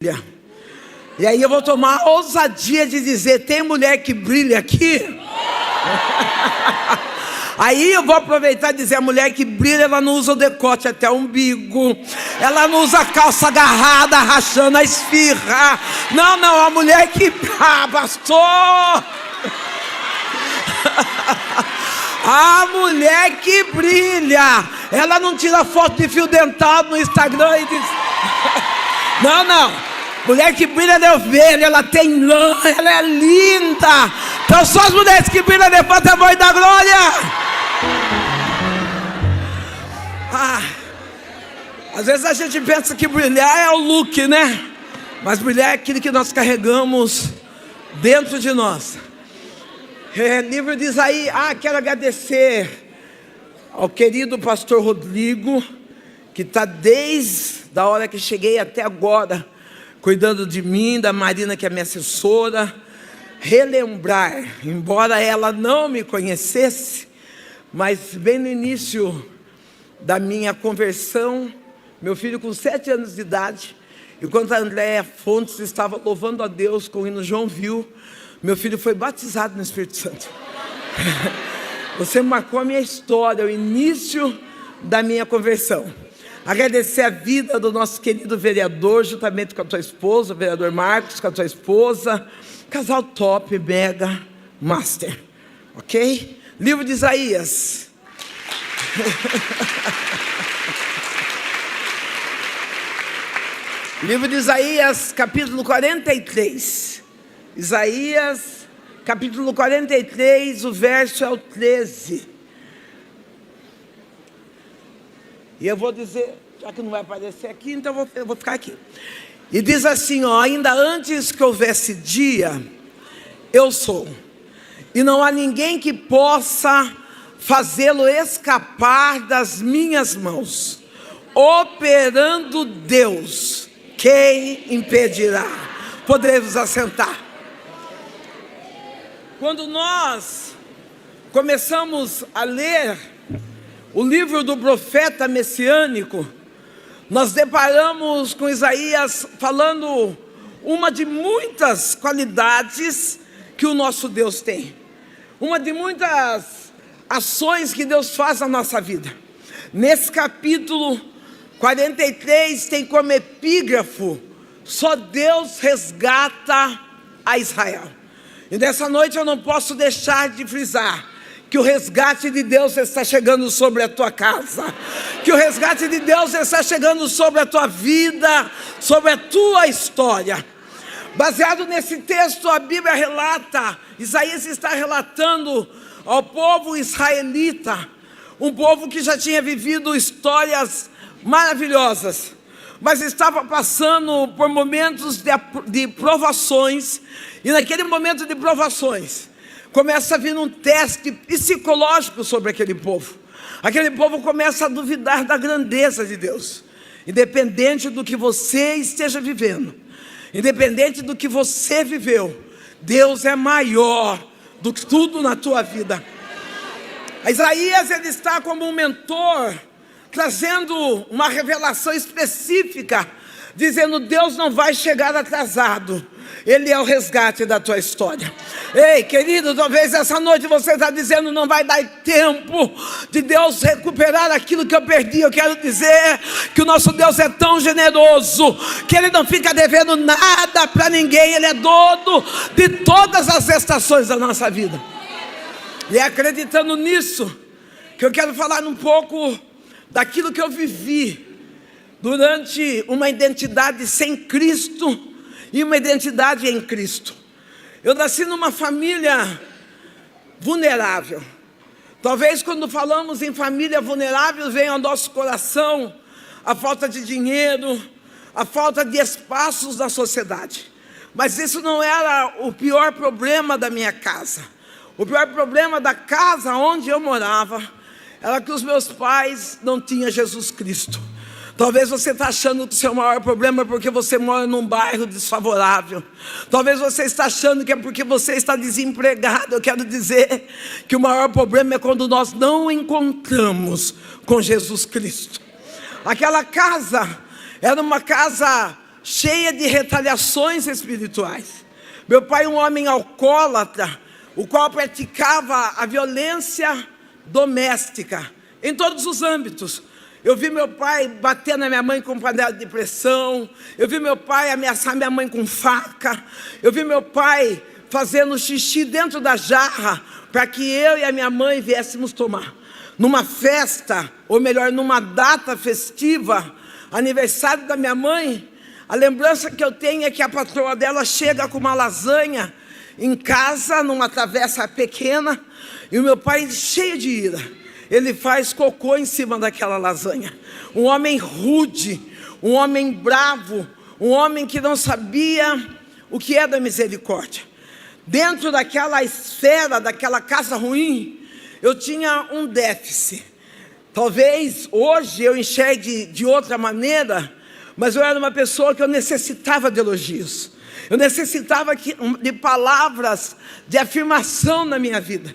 E aí eu vou tomar a ousadia de dizer: tem mulher que brilha aqui? Aí eu vou aproveitar e dizer: a mulher que brilha, ela não usa o decote até o umbigo, ela não usa calça agarrada, rachando a esfirra. Não, a mulher que... pastor! A mulher que brilha, ela não tira foto de fio dental no Instagram e diz... Não. Mulher que brilha de ovelha, ela tem lã, ela é linda. Então só as mulheres que brilham, levanta a mão e dá glória. Às vezes a gente pensa que brilhar é o look, né? Mas brilhar é aquilo que nós carregamos dentro de nós. Livro de Isaías. Quero agradecer ao querido pastor Rodrigo, que está desde a hora que cheguei até agora cuidando de mim, da Marina, que é minha assessora. Relembrar, embora ela não me conhecesse, mas bem no início da minha conversão, meu filho com 7 anos de idade, enquanto a Andréia Fontes estava louvando a Deus com o hino João viu, meu filho foi batizado no Espírito Santo. Você marcou a minha história, o início da minha conversão. Agradecer a vida do nosso querido vereador, juntamente com a tua esposa, o vereador Marcos, com a tua esposa. Casal top, mega, master. Ok? Livro de Isaías. Livro de Isaías, capítulo 43. Isaías, capítulo 43, o verso é o 13. E eu vou dizer, já que não vai aparecer aqui, então eu vou ficar aqui. E diz assim, ainda antes que houvesse dia, eu sou. E não há ninguém que possa fazê-lo escapar das minhas mãos. Operando Deus, quem impedirá? Poderei-vos assentar. Quando nós começamos a ler o livro do profeta messiânico, nós deparamos com Isaías falando uma de muitas qualidades que o nosso Deus tem. Uma de muitas ações que Deus faz na nossa vida. Nesse capítulo 43 tem como epígrafo: só Deus resgata a Israel. E nessa noite eu não posso deixar de frisar que o resgate de Deus está chegando sobre a tua casa, que o resgate de Deus está chegando sobre a tua vida, sobre a tua história. Baseado nesse texto, a Bíblia relata, Isaías está relatando ao povo israelita, um povo que já tinha vivido histórias maravilhosas, mas estava passando por momentos de provações, e naquele momento de provações, começa a vir um teste psicológico sobre aquele povo. Aquele povo começa a duvidar da grandeza de Deus. Independente do que você esteja vivendo, independente do que você viveu, Deus é maior do que tudo na tua vida. Isaías, ele está como um mentor, trazendo uma revelação específica, dizendo: Deus não vai chegar atrasado, Ele é o resgate da tua história. Ei, querido, talvez essa noite você está dizendo: não vai dar tempo de Deus recuperar aquilo que eu perdi. Eu quero dizer que o nosso Deus é tão generoso, que Ele não fica devendo nada para ninguém. Ele é dono de todas as estações da nossa vida. E é acreditando nisso que eu quero falar um pouco daquilo que eu vivi durante uma identidade sem Cristo e uma identidade em Cristo. Eu nasci numa família vulnerável. Talvez quando falamos em família vulnerável, venha ao nosso coração a falta de dinheiro, a falta de espaços na sociedade. Mas isso não era o pior problema da minha casa. O pior problema da casa onde eu morava era que os meus pais não tinham Jesus Cristo. Talvez você está achando que o seu maior problema é porque você mora num bairro desfavorável. Talvez você está achando que é porque você está desempregado. Eu quero dizer que o maior problema é quando nós não encontramos com Jesus Cristo. Aquela casa era uma casa cheia de retaliações espirituais. Meu pai, um homem alcoólatra, o qual praticava a violência doméstica, em todos os âmbitos. Eu vi meu pai bater na minha mãe com panela de pressão, eu vi meu pai ameaçar minha mãe com faca, eu vi meu pai fazendo xixi dentro da jarra, para que eu e a minha mãe viéssemos tomar. Numa festa, ou melhor, numa data festiva, aniversário da minha mãe, a lembrança que eu tenho é que a patroa dela chega com uma lasanha em casa, numa travessa pequena, e o meu pai, cheio de ira, ele faz cocô em cima daquela lasanha. Um homem rude, um homem bravo, um homem que não sabia o que é da misericórdia. Dentro daquela esfera, daquela casa ruim, eu tinha um déficit. Talvez hoje eu enxergue de outra maneira, mas eu era uma pessoa que eu necessitava de elogios. Eu necessitava de palavras de afirmação na minha vida.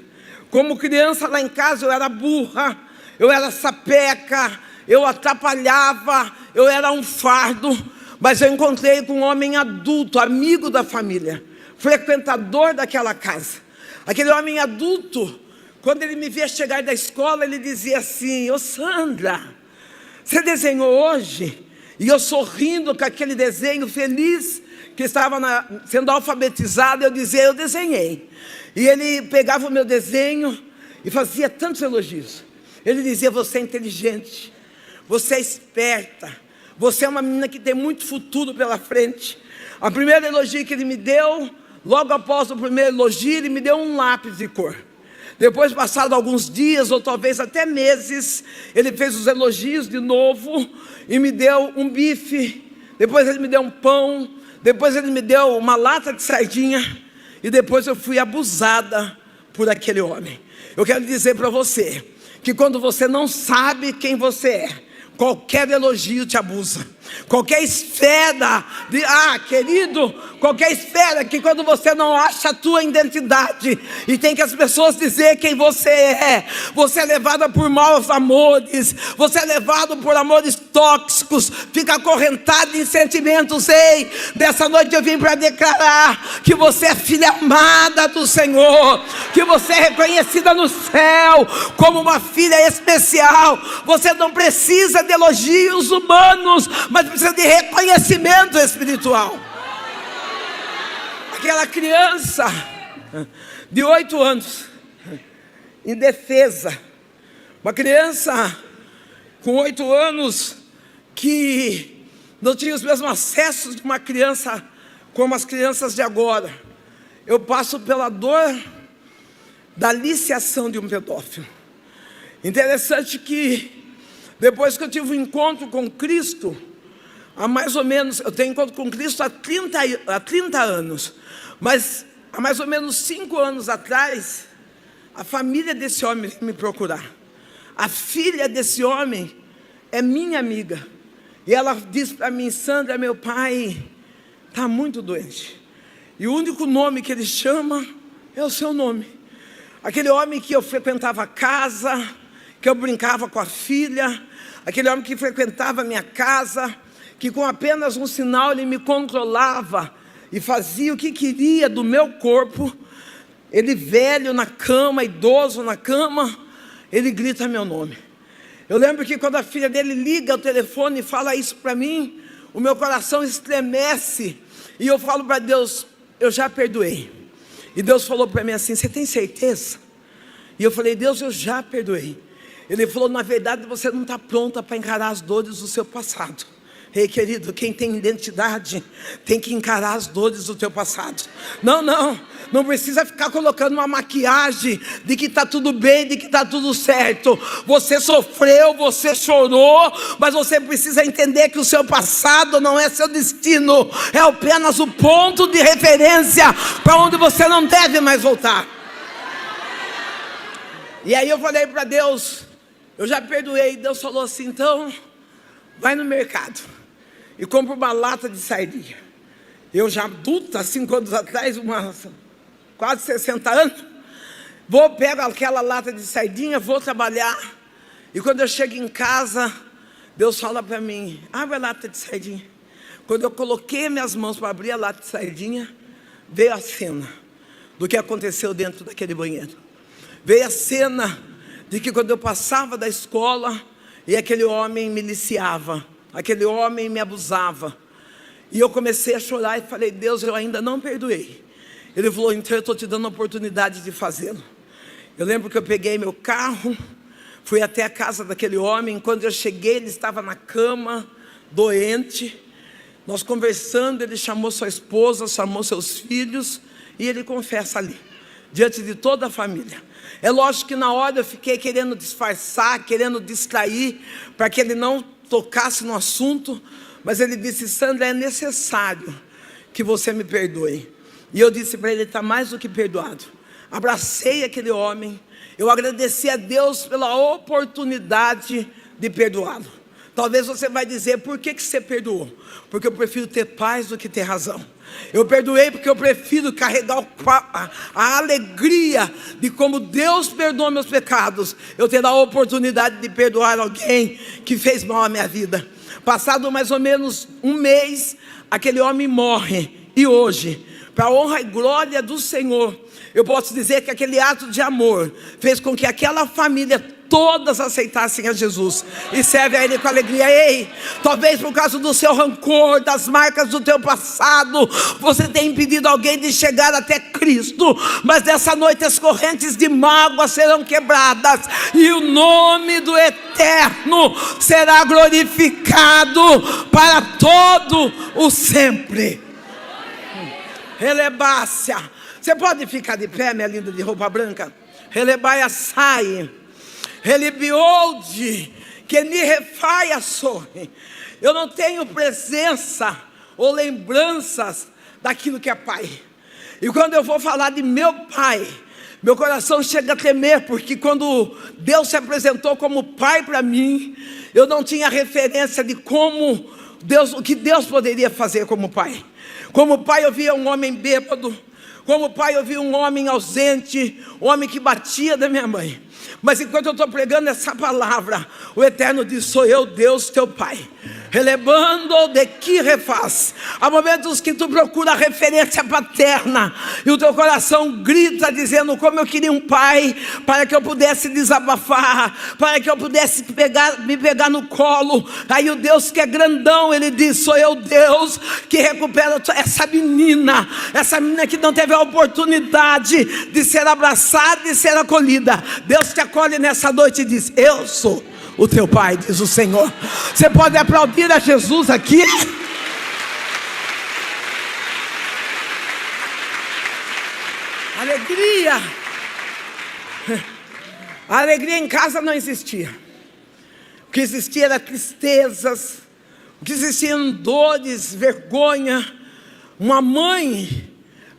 Como criança lá em casa eu era burra, eu era sapeca, eu atrapalhava, eu era um fardo. Mas eu encontrei com um homem adulto, amigo da família, frequentador daquela casa. Aquele homem adulto, quando ele me via chegar da escola, ele dizia assim: ô Sandra, você desenhou hoje? E eu sorrindo com aquele desenho, feliz, que estava sendo alfabetizado, eu dizia: eu desenhei. E ele pegava o meu desenho e fazia tantos elogios. Ele dizia: você é inteligente, você é esperta, você é uma menina que tem muito futuro pela frente. O primeiro elogio que ele me deu, logo após o primeiro elogio, ele me deu um lápis de cor. Depois, passados alguns dias, ou talvez até meses, ele fez os elogios de novo e me deu um bife. Depois ele me deu um pão. Depois ele me deu uma lata de sardinha. E depois eu fui abusada por aquele homem. Eu quero dizer para você que quando você não sabe quem você é, qualquer elogio te abusa. Qualquer esfera querido, qualquer esfera que quando você não acha a tua identidade e tem que as pessoas dizer quem você é levada por maus amores, você é levado por amores tóxicos, fica acorrentado em sentimentos. Ei, dessa noite eu vim para declarar que você é filha amada do Senhor, que você é reconhecida no céu como uma filha especial. Você não precisa de elogios humanos, mas precisa de reconhecimento espiritual. Aquela criança de 8 anos, indefesa, uma criança com 8 anos que não tinha os mesmos acessos de uma criança como as crianças de agora. Eu passo pela dor da aliciação de um pedófilo. Interessante que depois que eu tive um encontro com Cristo, há mais ou menos, eu tenho encontro com Cristo há 30 anos, mas há mais ou menos 5 anos atrás, a família desse homem veio me procurar. A filha desse homem é minha amiga, e ela disse para mim: Sandra, meu pai está muito doente, e o único nome que ele chama é o seu nome. Aquele homem que eu frequentava a casa, que eu brincava com a filha, aquele homem que frequentava a minha casa, que com apenas um sinal ele me controlava e fazia o que queria do meu corpo. Ele velho na cama, idoso na cama, ele grita meu nome. Eu lembro que quando a filha dele liga o telefone e fala isso para mim, o meu coração estremece, e eu falo para Deus: eu já perdoei. E Deus falou para mim assim: você tem certeza? E eu falei: Deus, eu já perdoei. Ele falou: na verdade você não está pronta para encarar as dores do seu passado. Ei, querido, quem tem identidade tem que encarar as dores do teu passado. Não precisa ficar colocando uma maquiagem de que está tudo bem, de que está tudo certo. Você sofreu, você chorou, mas você precisa entender que o seu passado não é seu destino, é apenas o ponto de referência para onde você não deve mais voltar. E aí eu falei para Deus: eu já perdoei. Deus falou assim: então vai no mercado e compra uma lata de sardinha. Eu já adulta, 5 anos atrás, quase 60 anos, pego aquela lata de sardinha, vou trabalhar, e quando eu chego em casa, Deus fala para mim: abre a lata de sardinha. Quando eu coloquei minhas mãos para abrir a lata de sardinha, veio a cena do que aconteceu dentro daquele banheiro. Veio a cena de que quando eu passava da escola e aquele homem me iniciava, aquele homem me abusava. E eu comecei a chorar e falei: Deus, eu ainda não perdoei. Ele falou: então eu estou te dando a oportunidade de fazê-lo. Eu lembro que eu peguei meu carro, fui até a casa daquele homem. Quando eu cheguei, ele estava na cama, doente. Nós conversando, ele chamou sua esposa, chamou seus filhos, e ele confessa ali, diante de toda a família. É lógico que na hora eu fiquei querendo disfarçar, querendo distrair, para que ele não tocasse no assunto, mas ele disse: Sandra, é necessário que você me perdoe. E eu disse para ele: está mais do que perdoado. Abracei aquele homem, eu agradeci a Deus pela oportunidade de perdoá-lo. Talvez você vai dizer: por que você perdoou? Porque eu prefiro ter paz do que ter razão. Eu perdoei porque eu prefiro carregar a alegria de como Deus perdoa meus pecados. Eu ter a oportunidade de perdoar alguém que fez mal à minha vida. Passado mais ou menos um mês, aquele homem morre. E hoje, para a honra e glória do Senhor, eu posso dizer que aquele ato de amor fez com que aquela família todas aceitassem a Jesus e servem a Ele com alegria. Ei, talvez por causa do seu rancor, das marcas do teu passado, você tenha impedido alguém de chegar até Cristo, mas nessa noite as correntes de mágoa serão quebradas e o nome do Eterno será glorificado para todo o sempre. Relebácia. Você pode ficar de pé, minha linda de roupa branca? Relebaia sai. Relibiolde, que me refaia sorre. Eu não tenho presença ou lembranças daquilo que é pai. E quando eu vou falar de meu pai, meu coração chega a tremer, porque quando Deus se apresentou como pai para mim, eu não tinha referência de como Deus, o que Deus poderia fazer como pai. Como pai eu via um homem bêbado, como pai eu via um homem ausente, um homem que batia da minha mãe. Mas enquanto eu estou pregando essa palavra, o Eterno diz: sou eu, Deus teu pai. Relebando de que refaz. Há momentos que tu procura a referência paterna e o teu coração grita dizendo: como eu queria um pai para que eu pudesse desabafar, para que eu pudesse me pegar no colo. Aí o Deus que é grandão, ele diz: sou eu, Deus, que recupera essa menina que não teve a oportunidade de ser abraçada e ser acolhida. Deus te acolhe nessa noite e diz: eu sou o teu pai, diz o Senhor. Você pode aplaudir a Jesus aqui? Alegria. A alegria em casa não existia. O que existia era tristezas, o que existiam dores, vergonha. Uma mãe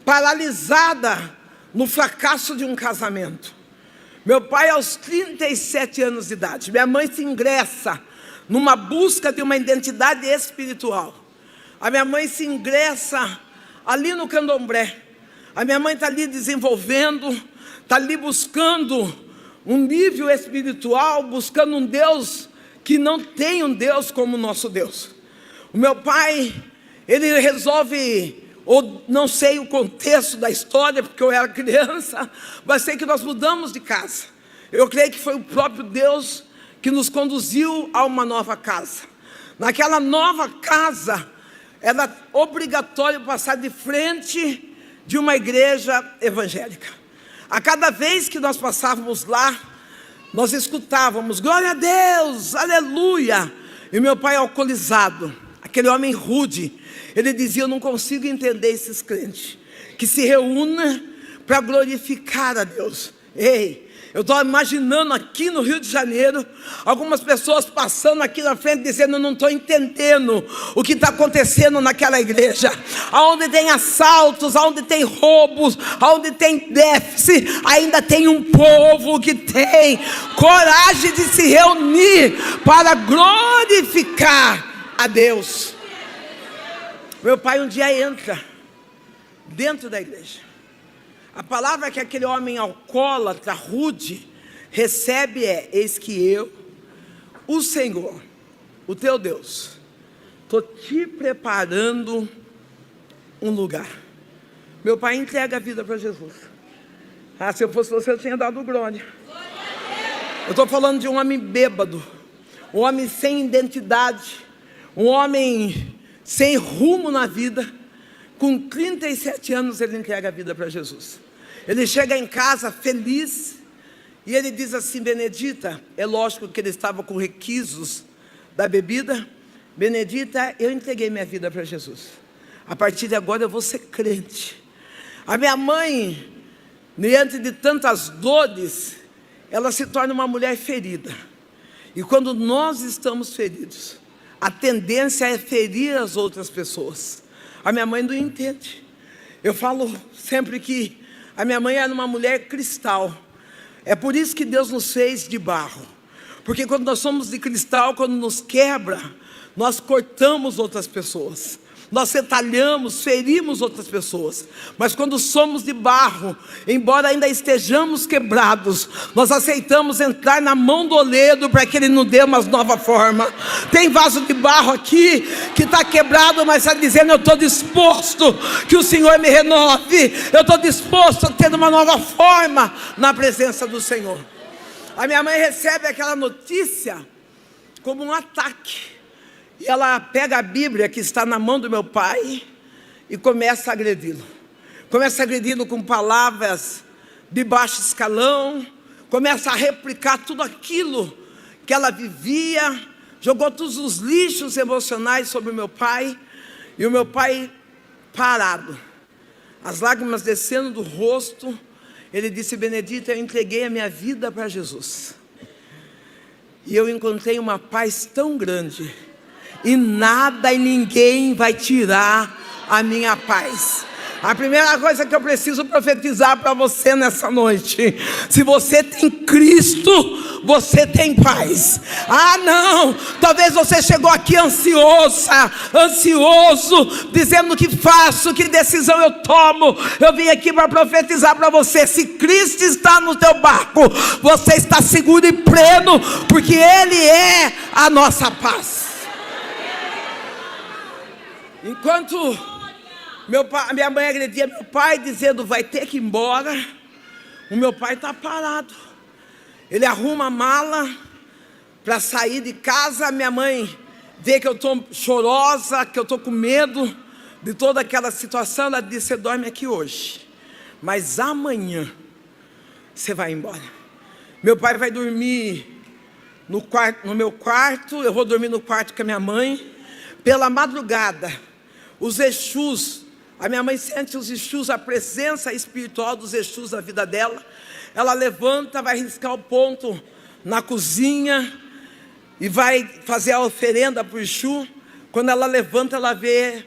paralisada no fracasso de um casamento. Meu pai aos 37 anos de idade, minha mãe se ingressa numa busca de uma identidade espiritual. A minha mãe se ingressa ali no candomblé. A minha mãe está ali desenvolvendo, está ali buscando um nível espiritual, buscando um Deus que não tem um Deus como o nosso Deus. O meu pai, ele resolve... ou não sei o contexto da história, porque eu era criança, mas sei que nós mudamos de casa. Eu creio que foi o próprio Deus que nos conduziu a uma nova casa. Naquela nova casa, era obrigatório passar de frente de uma igreja evangélica. A cada vez que nós passávamos lá, nós escutávamos: glória a Deus, aleluia. E meu pai alcoolizado, aquele homem rude, ele dizia: eu não consigo entender esses crentes que se reúnem para glorificar a Deus. Ei, eu estou imaginando aqui no Rio de Janeiro, algumas pessoas passando aqui na frente dizendo: eu não estou entendendo o que está acontecendo naquela igreja. Aonde tem assaltos, aonde tem roubos, aonde tem déficit, ainda tem um povo que tem coragem de se reunir para glorificar a Deus. Meu pai um dia entra dentro da igreja. A palavra que aquele homem alcoólatra, rude, recebe é: eis que eu, o Senhor, o teu Deus, estou te preparando um lugar. Meu pai entrega a vida para Jesus. Se eu fosse você, eu tinha dado glória. Eu estou falando de um homem bêbado, um homem sem identidade, um homem sem rumo na vida. Com 37 anos ele entrega a vida para Jesus. Ele chega em casa feliz e ele diz assim: Benedita, é lógico que ele estava com requisitos da bebida. Benedita, eu entreguei minha vida para Jesus. A partir de agora eu vou ser crente. A minha mãe, diante de tantas dores, ela se torna uma mulher ferida. E quando nós estamos feridos, a tendência é ferir as outras pessoas. A minha mãe não entende. Eu falo sempre que a minha mãe era uma mulher cristal. É por isso que Deus nos fez de barro. Porque quando nós somos de cristal, quando nos quebra, nós cortamos outras pessoas. Nós retalhamos, ferimos outras pessoas. Mas quando somos de barro, embora ainda estejamos quebrados, nós aceitamos entrar na mão do oleiro para que ele nos dê uma nova forma. Tem vaso de barro aqui que está quebrado, mas está dizendo: eu estou disposto que o Senhor me renove. Eu estou disposto a ter uma nova forma na presença do Senhor. A minha mãe recebe aquela notícia como um ataque. E ela pega a Bíblia que está na mão do meu pai e começa a agredi-lo. Começa a agredi-lo com palavras de baixo escalão. Começa a replicar tudo aquilo que ela vivia. Jogou todos os lixos emocionais sobre o meu pai. E o meu pai parado, as lágrimas descendo do rosto. Ele disse: Benedita, eu entreguei a minha vida para Jesus. E eu encontrei uma paz tão grande. E nada e ninguém vai tirar a minha paz. A primeira coisa que eu preciso profetizar para você nessa noite: se você tem Cristo, você tem paz. Não, talvez você chegou aqui ansioso, dizendo: o que faço, que decisão eu tomo. Eu vim aqui para profetizar para você: se Cristo está no teu barco, você está seguro e pleno, porque Ele é a nossa paz. Enquanto minha mãe agredia meu pai, dizendo: vai ter que ir embora, o meu pai está parado. Ele arruma a mala para sair de casa. Minha mãe vê que eu estou chorosa, que eu estou com medo de toda aquela situação. Ela disse: você dorme aqui hoje, mas amanhã você vai embora. Meu pai vai dormir no meu quarto, eu vou dormir no quarto com a minha mãe. Pela madrugada, os Exus, a minha mãe sente os Exus, a presença espiritual dos Exus na vida dela. Ela levanta, vai riscar o ponto na cozinha e vai fazer a oferenda para o Exu. Quando ela levanta, ela vê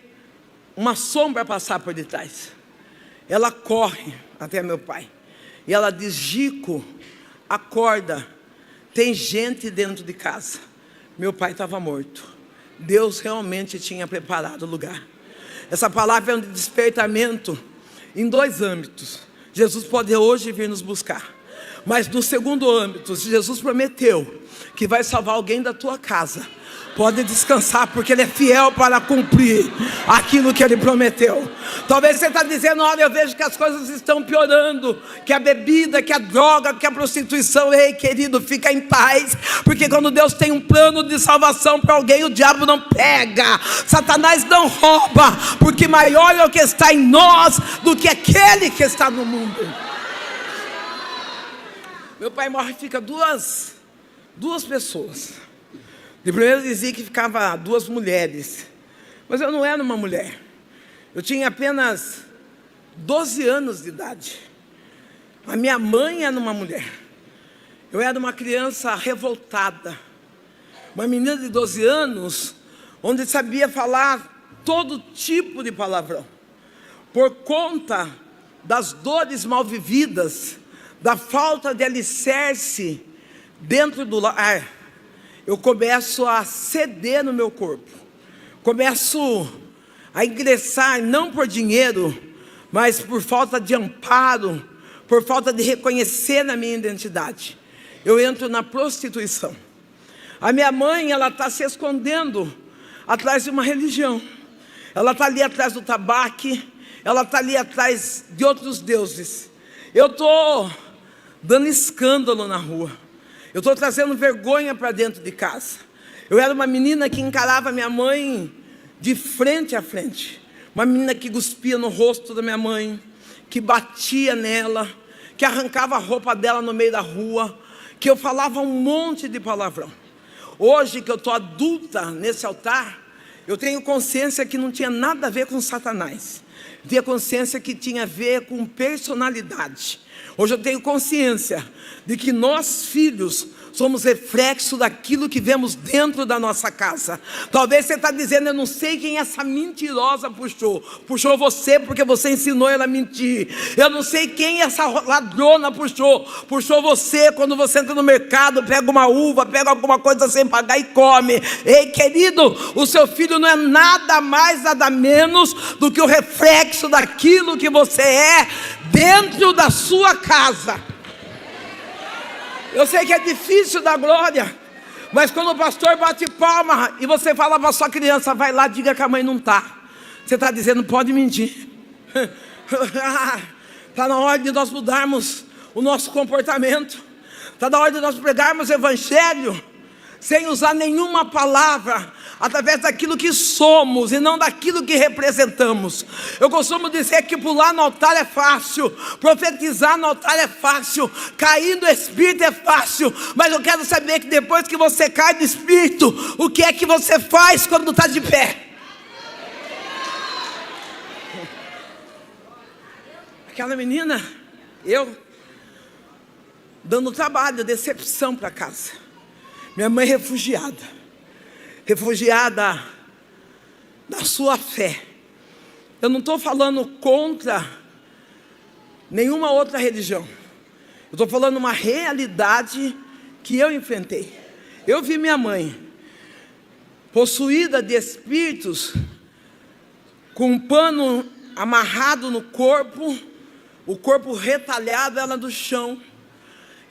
uma sombra passar por detrás. Ela corre até meu pai e ela diz: Gico, acorda, tem gente dentro de casa. Meu pai estava morto. Deus realmente tinha preparado o lugar. Essa palavra é um despertamento em 2 âmbitos. Jesus pode hoje vir nos buscar, mas no segundo âmbito, Jesus prometeu que vai salvar alguém da tua casa. Pode descansar, porque Ele é fiel para cumprir aquilo que Ele prometeu. Talvez você está dizendo: olha, eu vejo que as coisas estão piorando, que a bebida, que a droga, que a prostituição. Ei, querido, fica em paz, porque quando Deus tem um plano de salvação para alguém, o diabo não pega, Satanás não rouba, porque maior é o que está em nós do que aquele que está no mundo. Meu pai morre e fica duas pessoas. De primeiro dizia que ficava 2 mulheres, mas eu não era uma mulher. Eu tinha apenas 12 anos de idade. A minha mãe era uma mulher. Eu era uma criança revoltada, uma menina de 12 anos, onde sabia falar todo tipo de palavrão. Por conta das dores mal vividas, da falta de alicerce dentro do lar, eu começo a ceder no meu corpo. Começo a ingressar, não por dinheiro, mas por falta de amparo, por falta de reconhecer na minha identidade. Eu entro na prostituição. A minha mãe, ela está se escondendo atrás de uma religião. Ela está ali atrás do tabaco, ela está ali atrás de outros deuses. Eu estou dando escândalo na rua. Eu estou trazendo vergonha para dentro de casa. Eu era uma menina que encarava minha mãe de frente a frente. Uma menina que cuspia no rosto da minha mãe, que batia nela, que arrancava a roupa dela no meio da rua, que eu falava um monte de palavrão. Hoje que eu estou adulta nesse altar, eu tenho consciência que não tinha nada a ver com Satanás. Eu tinha consciência que tinha a ver com personalidade. Hoje eu tenho consciência de que nós, filhos, somos reflexo daquilo que vemos dentro da nossa casa. Talvez você está dizendo, eu não sei quem essa mentirosa puxou. Puxou você porque você ensinou ela a mentir. Eu não sei quem essa ladrona puxou. Puxou você quando você entra no mercado, pega uma uva, pega alguma coisa sem pagar e come. Ei, querido, o seu filho não é nada mais, nada menos do que o reflexo daquilo que você é dentro da sua casa. Eu sei que é difícil dar glória, mas quando o pastor bate palma e você fala para sua criança, vai lá, diga que a mãe não está. Você está dizendo, pode mentir. Está na hora de nós mudarmos o nosso comportamento. Está na hora de nós pregarmos o evangelho sem usar nenhuma palavra, através daquilo que somos e não daquilo que representamos. Eu costumo dizer que pular no altar é fácil, profetizar no altar é fácil, cair no Espírito é fácil, mas eu quero saber que depois que você cai no Espírito, o que é que você faz quando está de pé? Aquela menina, eu dando trabalho, decepção para casa. Minha mãe refugiada da sua fé. Eu não estou falando contra nenhuma outra religião. Eu estou falando uma realidade que eu enfrentei. Eu vi minha mãe possuída de espíritos, com um pano amarrado no corpo, o corpo retalhado, ela do chão.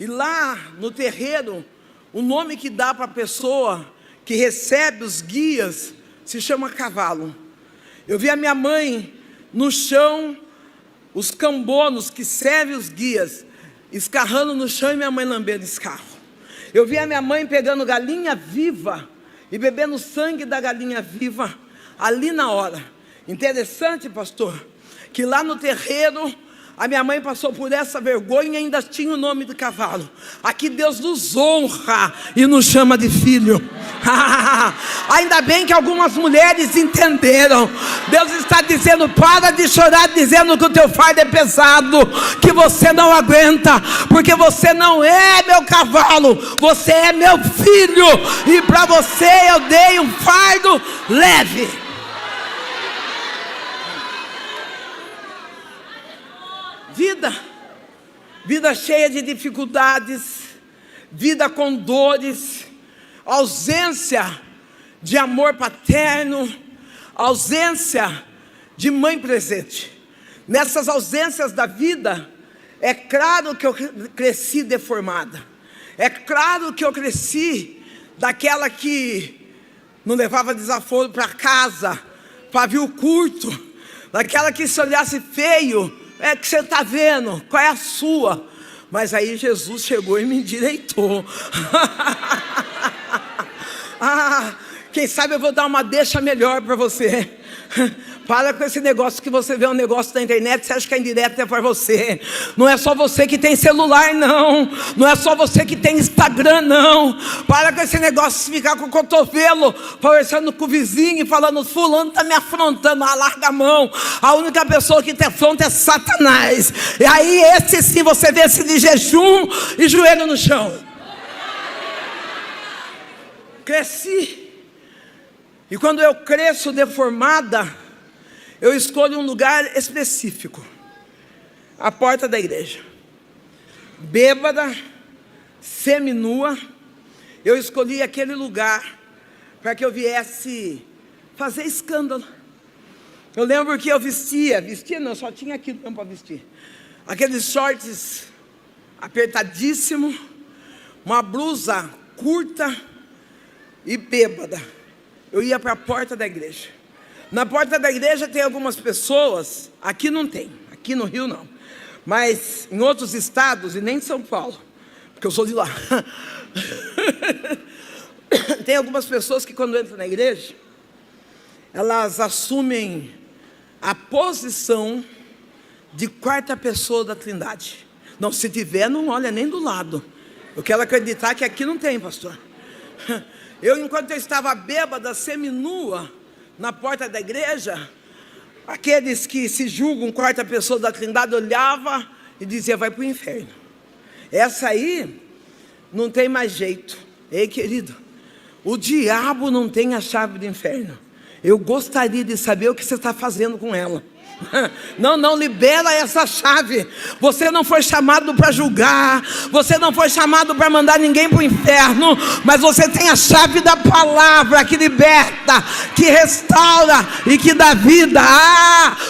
E lá no terreiro, o nome que dá para a pessoa que recebe os guias se chama cavalo. Eu vi a minha mãe no chão, os cambonos que servem os guias, escarrando no chão e minha mãe lambendo escarro. Eu vi a minha mãe pegando galinha viva e bebendo sangue da galinha viva ali na hora. Interessante, pastor, que lá no terreiro a minha mãe passou por essa vergonha e ainda tinha o nome do cavalo. Aqui Deus nos honra e nos chama de filho. Ainda bem que algumas mulheres entenderam. Deus está dizendo, para de chorar dizendo que o teu fardo é pesado, que você não aguenta, porque você não é meu cavalo, você é meu filho, e para você eu dei um fardo leve. Vida cheia de dificuldades, vida com dores, ausência de amor paterno, ausência de mãe presente. Nessas ausências da vida, é claro que eu cresci deformada, é claro que eu cresci daquela que não levava desaforo para casa, pavio curto, daquela que se olhasse feio, é que você está vendo, qual é a sua? Mas aí Jesus chegou e me endireitou. Quem sabe eu vou dar uma deixa melhor para você. Para com esse negócio que você vê um negócio na internet, você acha que a indireta é para você. Não é só você que tem celular, não. Não é só você que tem Instagram, não. Para com esse negócio de ficar com o cotovelo conversando com o vizinho e falando, fulano está me afrontando, larga a mão. A única pessoa que te afronta é Satanás. E aí esse sim, você vê esse de jejum e joelho no chão. Cresci. E quando eu cresço deformada, eu escolho um lugar específico, a porta da igreja. Bêbada, seminua, eu escolhi aquele lugar para que eu viesse fazer escândalo. Eu lembro que eu vestia não, só tinha aquilo para vestir. Aqueles shorts apertadíssimo, uma blusa curta e bêbada. eu ia para a porta da igreja. Na porta da igreja tem algumas pessoas, aqui não tem, aqui no Rio não, mas em outros estados, e nem em São Paulo, porque eu sou de lá. Tem algumas pessoas que quando entram na igreja, elas assumem a posição de quarta pessoa da Trindade. Não, se tiver, não olha nem do lado. Eu quero acreditar que aqui não tem, pastor. Enquanto eu estava bêbada, seminua, na porta da igreja, aqueles que se julgam quarta pessoa da Trindade olhava e dizia, vai para o inferno. Essa aí não tem mais jeito. Ei, querido, o diabo não tem a chave do inferno. Eu gostaria de saber o que você está fazendo com ela. Não libera essa chave. Você não foi chamado para julgar, você não foi chamado para mandar ninguém para o inferno, mas você tem a chave da palavra que liberta, que restaura e que dá vida.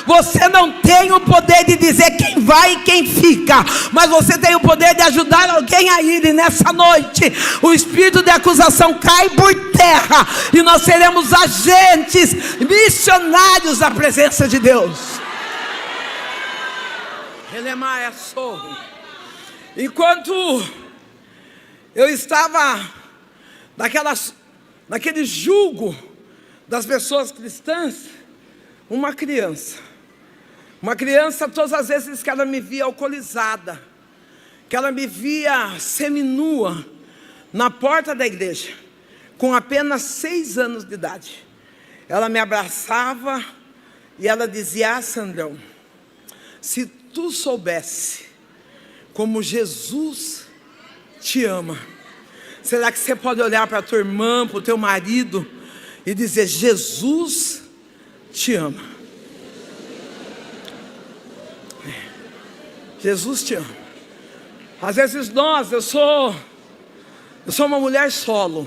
Você não tem o poder de dizer quem vai e quem fica, mas você tem o poder de ajudar alguém a ir. E nessa noite o espírito de acusação cai por terra e nós seremos agentes missionários da presença de Deus. Enquanto eu estava naquele julgo das pessoas cristãs, uma criança, todas as vezes que ela me via alcoolizada, que ela me via seminua na porta da igreja, com apenas 6 anos de idade, ela me abraçava e ela dizia, Sandrão, se tu soubesse como Jesus te ama, será que você pode olhar para a tua irmã, para o teu marido e dizer, Jesus te ama? Jesus te ama. Às vezes eu sou uma mulher solo.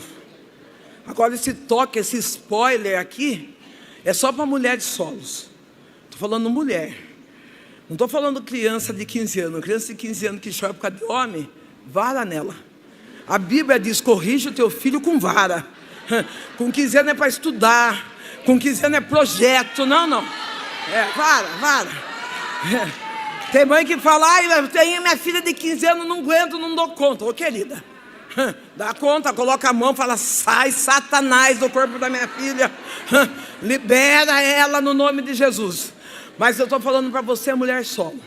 Agora esse toque, esse spoiler aqui, é só para mulheres solos. Estou falando mulher. Não estou falando criança de 15 anos. Criança de 15 anos que chora por causa de homem, vara nela. A Bíblia diz, corrige o teu filho com vara. Com 15 anos é para estudar. Com 15 anos é projeto. Não. Vara. Tem mãe que fala, eu tenho minha filha de 15 anos, não aguento, não dou conta. Ô querida, dá conta, coloca a mão, fala, sai Satanás do corpo da minha filha. Libera ela no nome de Jesus. Mas eu estou falando para você, mulher solo.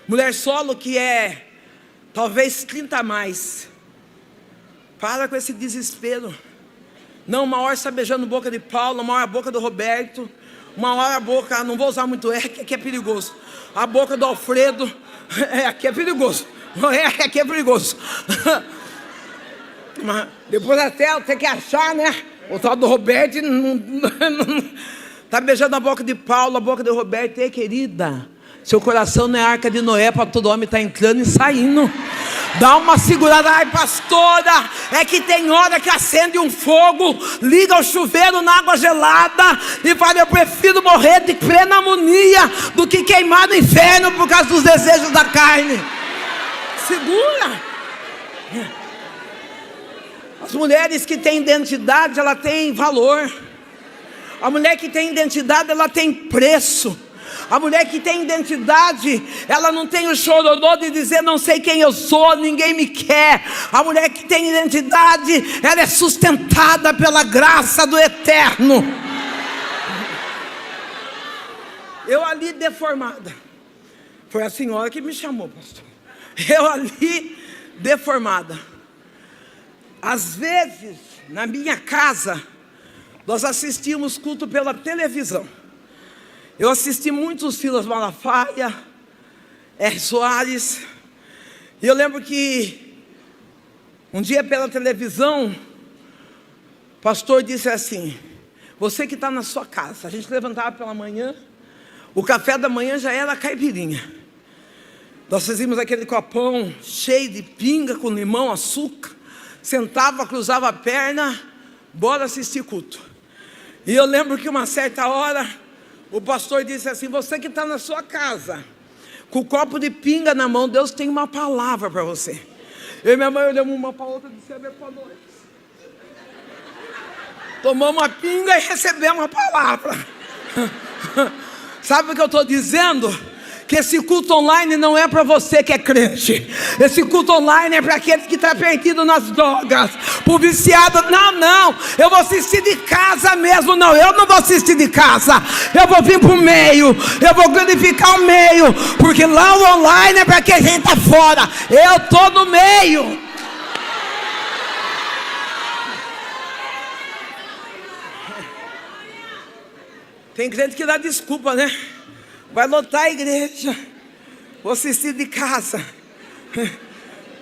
Mulher solo que é talvez 30 a mais. Para com esse desespero. Não, uma hora está beijando a boca de Paulo, uma hora a boca do Roberto, uma hora a boca, não vou usar muito que aqui é perigoso. A boca do Alfredo, aqui é perigoso. Aqui é perigoso. Mas depois até eu tenho que achar, né? O tal do Roberto está beijando a boca de Paulo, a boca do Roberto. Ei, querida, seu coração não é a arca de Noé para todo homem estar entrando e saindo. Dá uma segurada. Ai, pastora, é que tem hora que acende um fogo, liga o chuveiro na água gelada e fala, eu prefiro morrer de pneumonia do que queimar no inferno por causa dos desejos da carne. Segura. As mulheres que têm identidade, ela tem valor. A mulher que tem identidade, ela tem preço. A mulher que tem identidade, ela não tem o chororô de dizer, não sei quem eu sou, ninguém me quer. A mulher que tem identidade, ela é sustentada pela graça do eterno. Eu ali deformada, foi a senhora que me chamou, pastor. Eu ali deformada. Às vezes, na minha casa, nós assistíamos culto pela televisão. Eu assisti muitos Silas Malafaia, R. Soares. E eu lembro que um dia pela televisão, o pastor disse assim, você que está na sua casa, a gente levantava pela manhã, o café da manhã já era caipirinha. Nós fazíamos aquele copão cheio de pinga com limão, açúcar, sentava, cruzava a perna, bora assistir culto. E eu lembro que uma certa hora, o pastor disse assim, você que está na sua casa, com o copo de pinga na mão, Deus tem uma palavra para você. Eu e minha mãe olhamos uma para a outra e dissemos, é para nós. Tomamos uma pinga e recebemos a palavra. Sabe o que eu estou dizendo? Que esse culto online não é para você que é crente. Esse culto online é para aquele que está perdido nas drogas, por viciado. Não, eu vou assistir de casa mesmo. Não, eu não vou assistir de casa. Eu vou vir para o meio, eu vou glorificar o meio, porque lá o online é para quem está fora. Eu estou no meio. Tem crente que dá desculpa, né? Vai lotar a igreja, vou assistir de casa.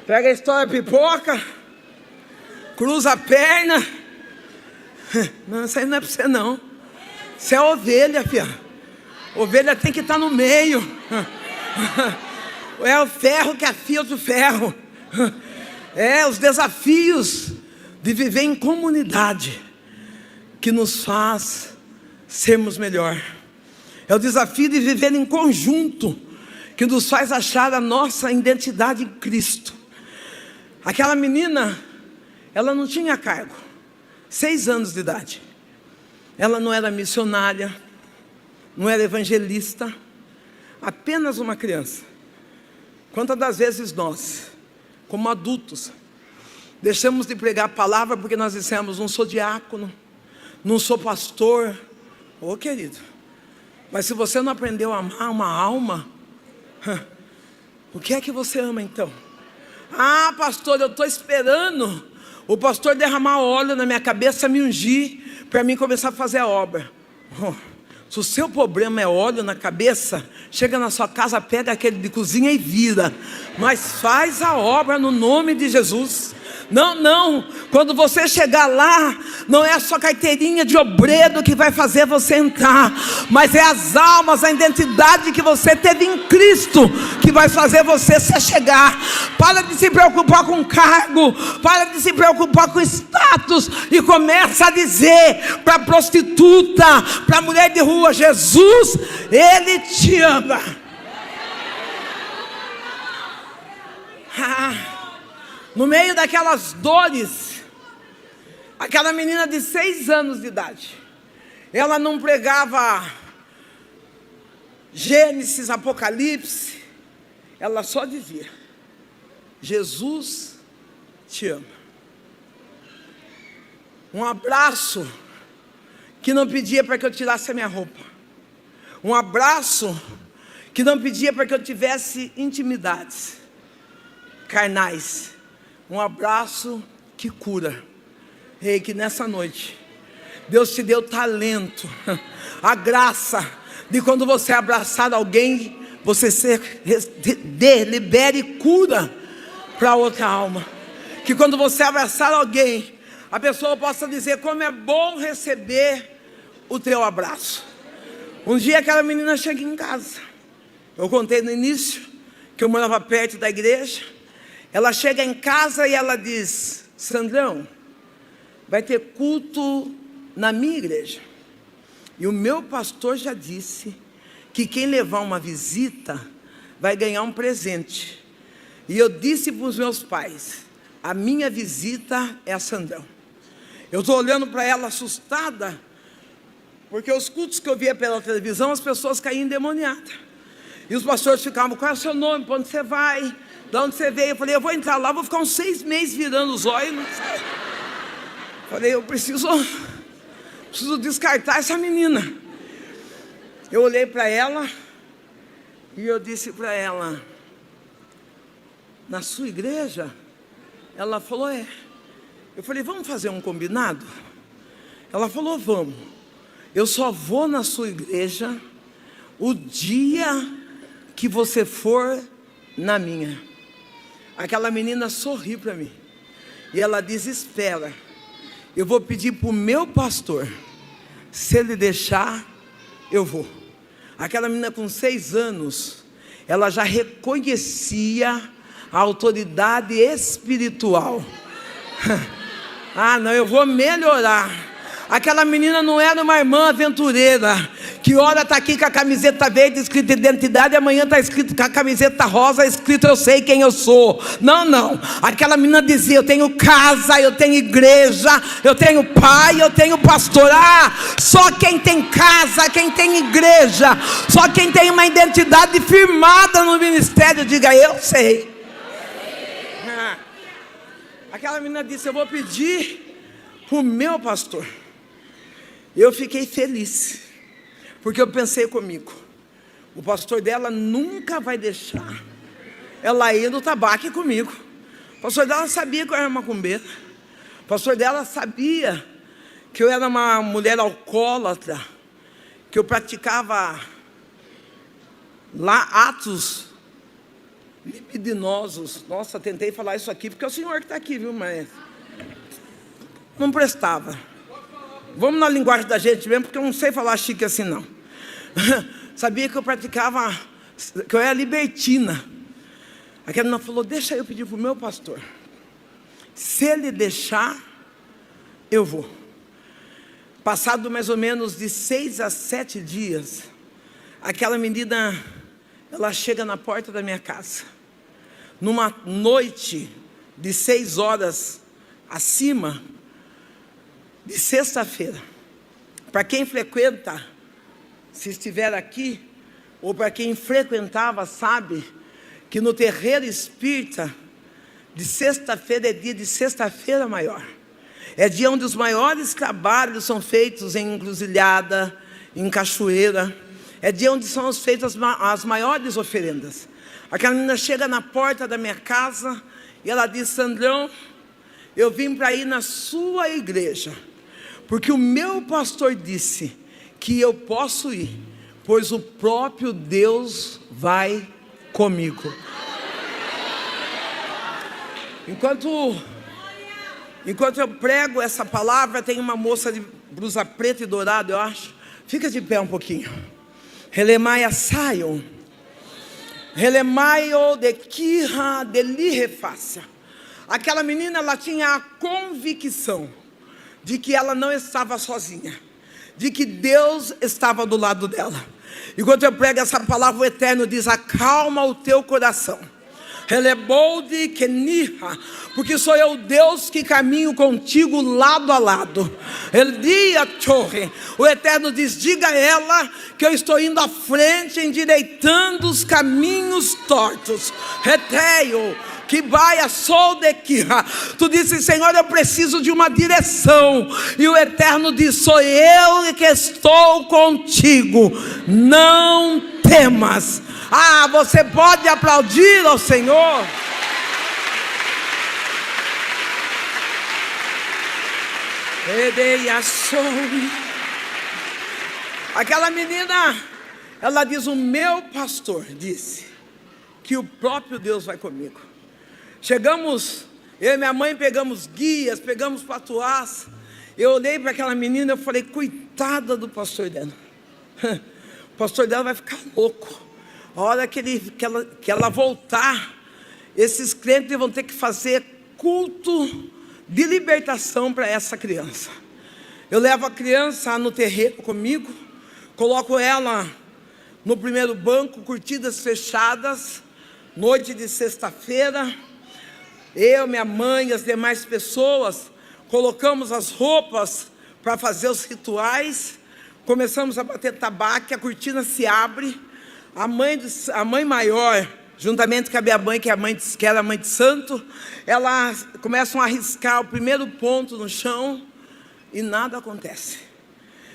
Pega a história pipoca, cruza a perna. Não, isso aí não é para você não. Você é ovelha, filha. Ovelha tem que estar no meio. É o ferro que afia outro ferro. É os desafios de viver em comunidade que nos faz sermos melhor. É o desafio de viver em conjunto que nos faz achar a nossa identidade em Cristo. Aquela menina, ela não tinha cargo, 6 anos de idade. Ela não era missionária, não era evangelista, apenas uma criança. Quantas das vezes nós, como adultos, deixamos de pregar a palavra porque nós dissemos: não sou diácono, não sou pastor. Ô querido, mas se você não aprendeu a amar uma alma, o que é que você ama então? Ah, pastor, eu estou esperando o pastor derramar óleo na minha cabeça, me ungir, para mim começar a fazer a obra. Se o seu problema é óleo na cabeça, chega na sua casa, pega aquele de cozinha e vira. Mas faz a obra no nome de Jesus. Não, quando você chegar lá, não é a sua carteirinha de obreiro que vai fazer você entrar, mas é as almas, a identidade que você teve em Cristo, que vai fazer você se chegar. Para de se preocupar com cargo, para de se preocupar com status, e começa a dizer para a prostituta, para a mulher de rua: Jesus, Ele te ama. No meio daquelas dores, aquela menina de 6 anos de idade, ela não pregava Gênesis, Apocalipse, ela só dizia: Jesus te ama. Um abraço que não pedia para que eu tirasse a minha roupa, um abraço que não pedia para que eu tivesse intimidades carnais, um abraço que cura. Ei, que nessa noite Deus te deu talento, a graça de quando você abraçar alguém, você libere cura para outra alma. Que quando você abraçar alguém, a pessoa possa dizer: como é bom receber o teu abraço. Um dia aquela menina chega em casa, eu contei no início que eu morava perto da igreja. Ela chega em casa e ela diz: Sandrão, vai ter culto na minha igreja, e o meu pastor já disse que quem levar uma visita vai ganhar um presente. E eu disse para os meus pais: a minha visita é a Sandrão. Eu estou olhando para ela assustada, porque os cultos que eu via pela televisão, as pessoas caíam endemoniadas, e os pastores ficavam: qual é o seu nome, para onde você vai, de onde você veio? Eu falei: eu vou entrar lá, vou ficar uns 6 meses virando os olhos. Falei: eu preciso descartar essa menina. Eu olhei para ela e eu disse para ela: na sua igreja? Ela falou: é. Eu falei: vamos fazer um combinado? Ela falou: vamos. Eu só vou na sua igreja o dia que você for na minha. Aquela menina sorriu para mim e ela diz: espera, eu vou pedir para o meu pastor, se ele deixar, eu vou. Aquela menina com 6 anos, ela já reconhecia a autoridade espiritual. Ah, não, eu vou melhorar. Aquela menina não era uma irmã aventureira que hora está aqui com a camiseta verde escrito identidade, e amanhã está escrito com a camiseta rosa escrito eu sei quem eu sou. Não, aquela menina dizia: eu tenho casa, eu tenho igreja, eu tenho pai, eu tenho pastor. Só quem tem casa, quem tem igreja, só quem tem uma identidade firmada no ministério, diga eu sei. Aquela menina disse: eu vou pedir para o meu pastor. Eu fiquei feliz, porque eu pensei comigo: o pastor dela nunca vai deixar ela ir no tabaco comigo. O pastor dela sabia que eu era macumbeira. O pastor dela sabia que eu era uma mulher alcoólatra, que eu praticava lá atos libidinosos. Nossa, tentei falar isso aqui porque é o senhor que está aqui, viu, mas não prestava. Vamos na linguagem da gente mesmo, porque eu não sei falar chique assim não. Sabia que eu praticava, que eu era libertina. Aquela menina falou: deixa eu pedir para o meu pastor, se ele deixar, eu vou. Passado mais ou menos de 6 a 7 dias, aquela menina, ela chega na porta da minha casa, numa noite de 6 horas acima, de sexta-feira. Para quem frequenta, se estiver aqui, ou para quem frequentava, sabe que no terreiro espírita, de sexta-feira é dia de sexta-feira maior. É dia onde os maiores trabalhos são feitos em encruzilhada, em cachoeira. É dia onde são feitas as maiores oferendas. Aquela menina chega na porta da minha casa e ela diz: Sandrão, eu vim para ir na sua igreja, porque o meu pastor disse que eu posso ir, pois o próprio Deus vai comigo. Enquanto eu prego essa palavra, tem uma moça de blusa preta e dourada, eu acho. Fica de pé um pouquinho. Relemaia saiam. Relemaio de quirra de lirefácia. Aquela menina, ela tinha a convicção de que ela não estava sozinha, de que Deus estava do lado dela. Enquanto eu prego essa palavra, o Eterno diz: acalma o teu coração. Relebou-de que nirra, porque sou eu Deus que caminho contigo lado a lado. O Eterno diz: diga a ela que eu estou indo à frente, endireitando os caminhos tortos. Reteio que vai a sol de quirra. Tu disse: Senhor, eu preciso de uma direção. E o Eterno diz: sou eu que estou contigo, não temas. Você pode aplaudir ao Senhor? Aquela menina, ela diz: o meu pastor disse que o próprio Deus vai comigo. Chegamos, eu e minha mãe pegamos guias, pegamos patuás. Eu olhei para aquela menina e falei: coitada do pastor dela. O pastor dela vai ficar louco. A hora que ela voltar, esses crentes vão ter que fazer culto de libertação para essa criança. Eu levo a criança no terreiro comigo, coloco ela no primeiro banco, cortinas fechadas, noite de sexta-feira. Eu, minha mãe e as demais pessoas colocamos as roupas para fazer os rituais. Começamos a bater tabaco, a cortina se abre. A mãe maior, juntamente com a minha mãe, que era a mãe de santo, elas começam a riscar o primeiro ponto no chão e nada acontece.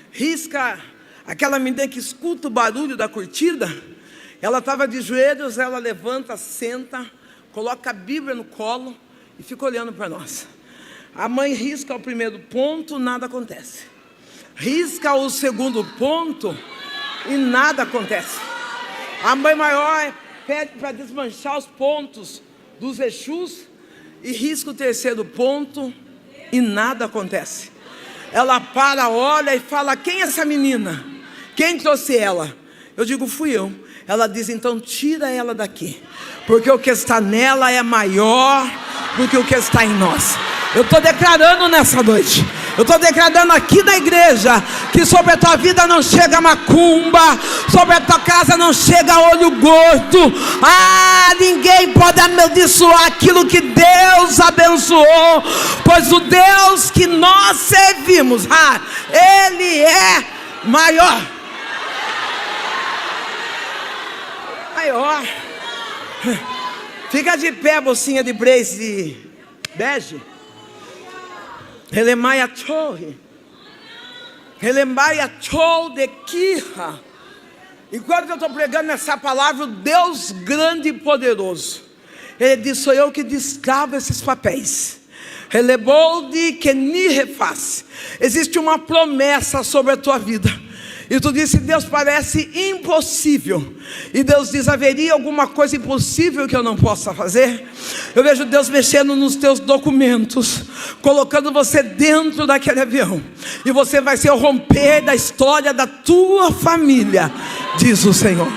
Risca, aquela menina que escuta o barulho da cortina, ela estava de joelhos, ela levanta, senta, coloca a Bíblia no colo e fica olhando para nós. A mãe risca o primeiro ponto, nada acontece. Risca o segundo ponto e nada acontece. A mãe maior pede para desmanchar os pontos dos Exus e risca o terceiro ponto e nada acontece. Ela para, olha e fala: quem é essa menina? Quem trouxe ela? Eu digo: fui eu. Ela diz: então tira ela daqui, porque o que está nela é maior do que o que está em nós. Eu estou declarando nessa noite: Eu estou declarando aqui na igreja que sobre a tua vida não chega macumba, sobre a tua casa não chega olho gordo. Ninguém pode amaldiçoar aquilo que Deus abençoou, pois o Deus que nós servimos, Ele é maior. Maior. Fica de pé, bolsinha de brace bege. Relemaia torre. Relemaia torre de Kira. Enquanto eu estou pregando essa palavra, o Deus grande e poderoso, Ele diz: sou eu que destravo esses papéis. Relebou de que ni refaz. Existe uma promessa sobre a tua vida. E tu disse: Deus, parece impossível. E Deus diz: haveria alguma coisa impossível que eu não possa fazer? Eu vejo Deus mexendo nos teus documentos, colocando você dentro daquele avião, e você vai ser o romper da história da tua família, diz o Senhor.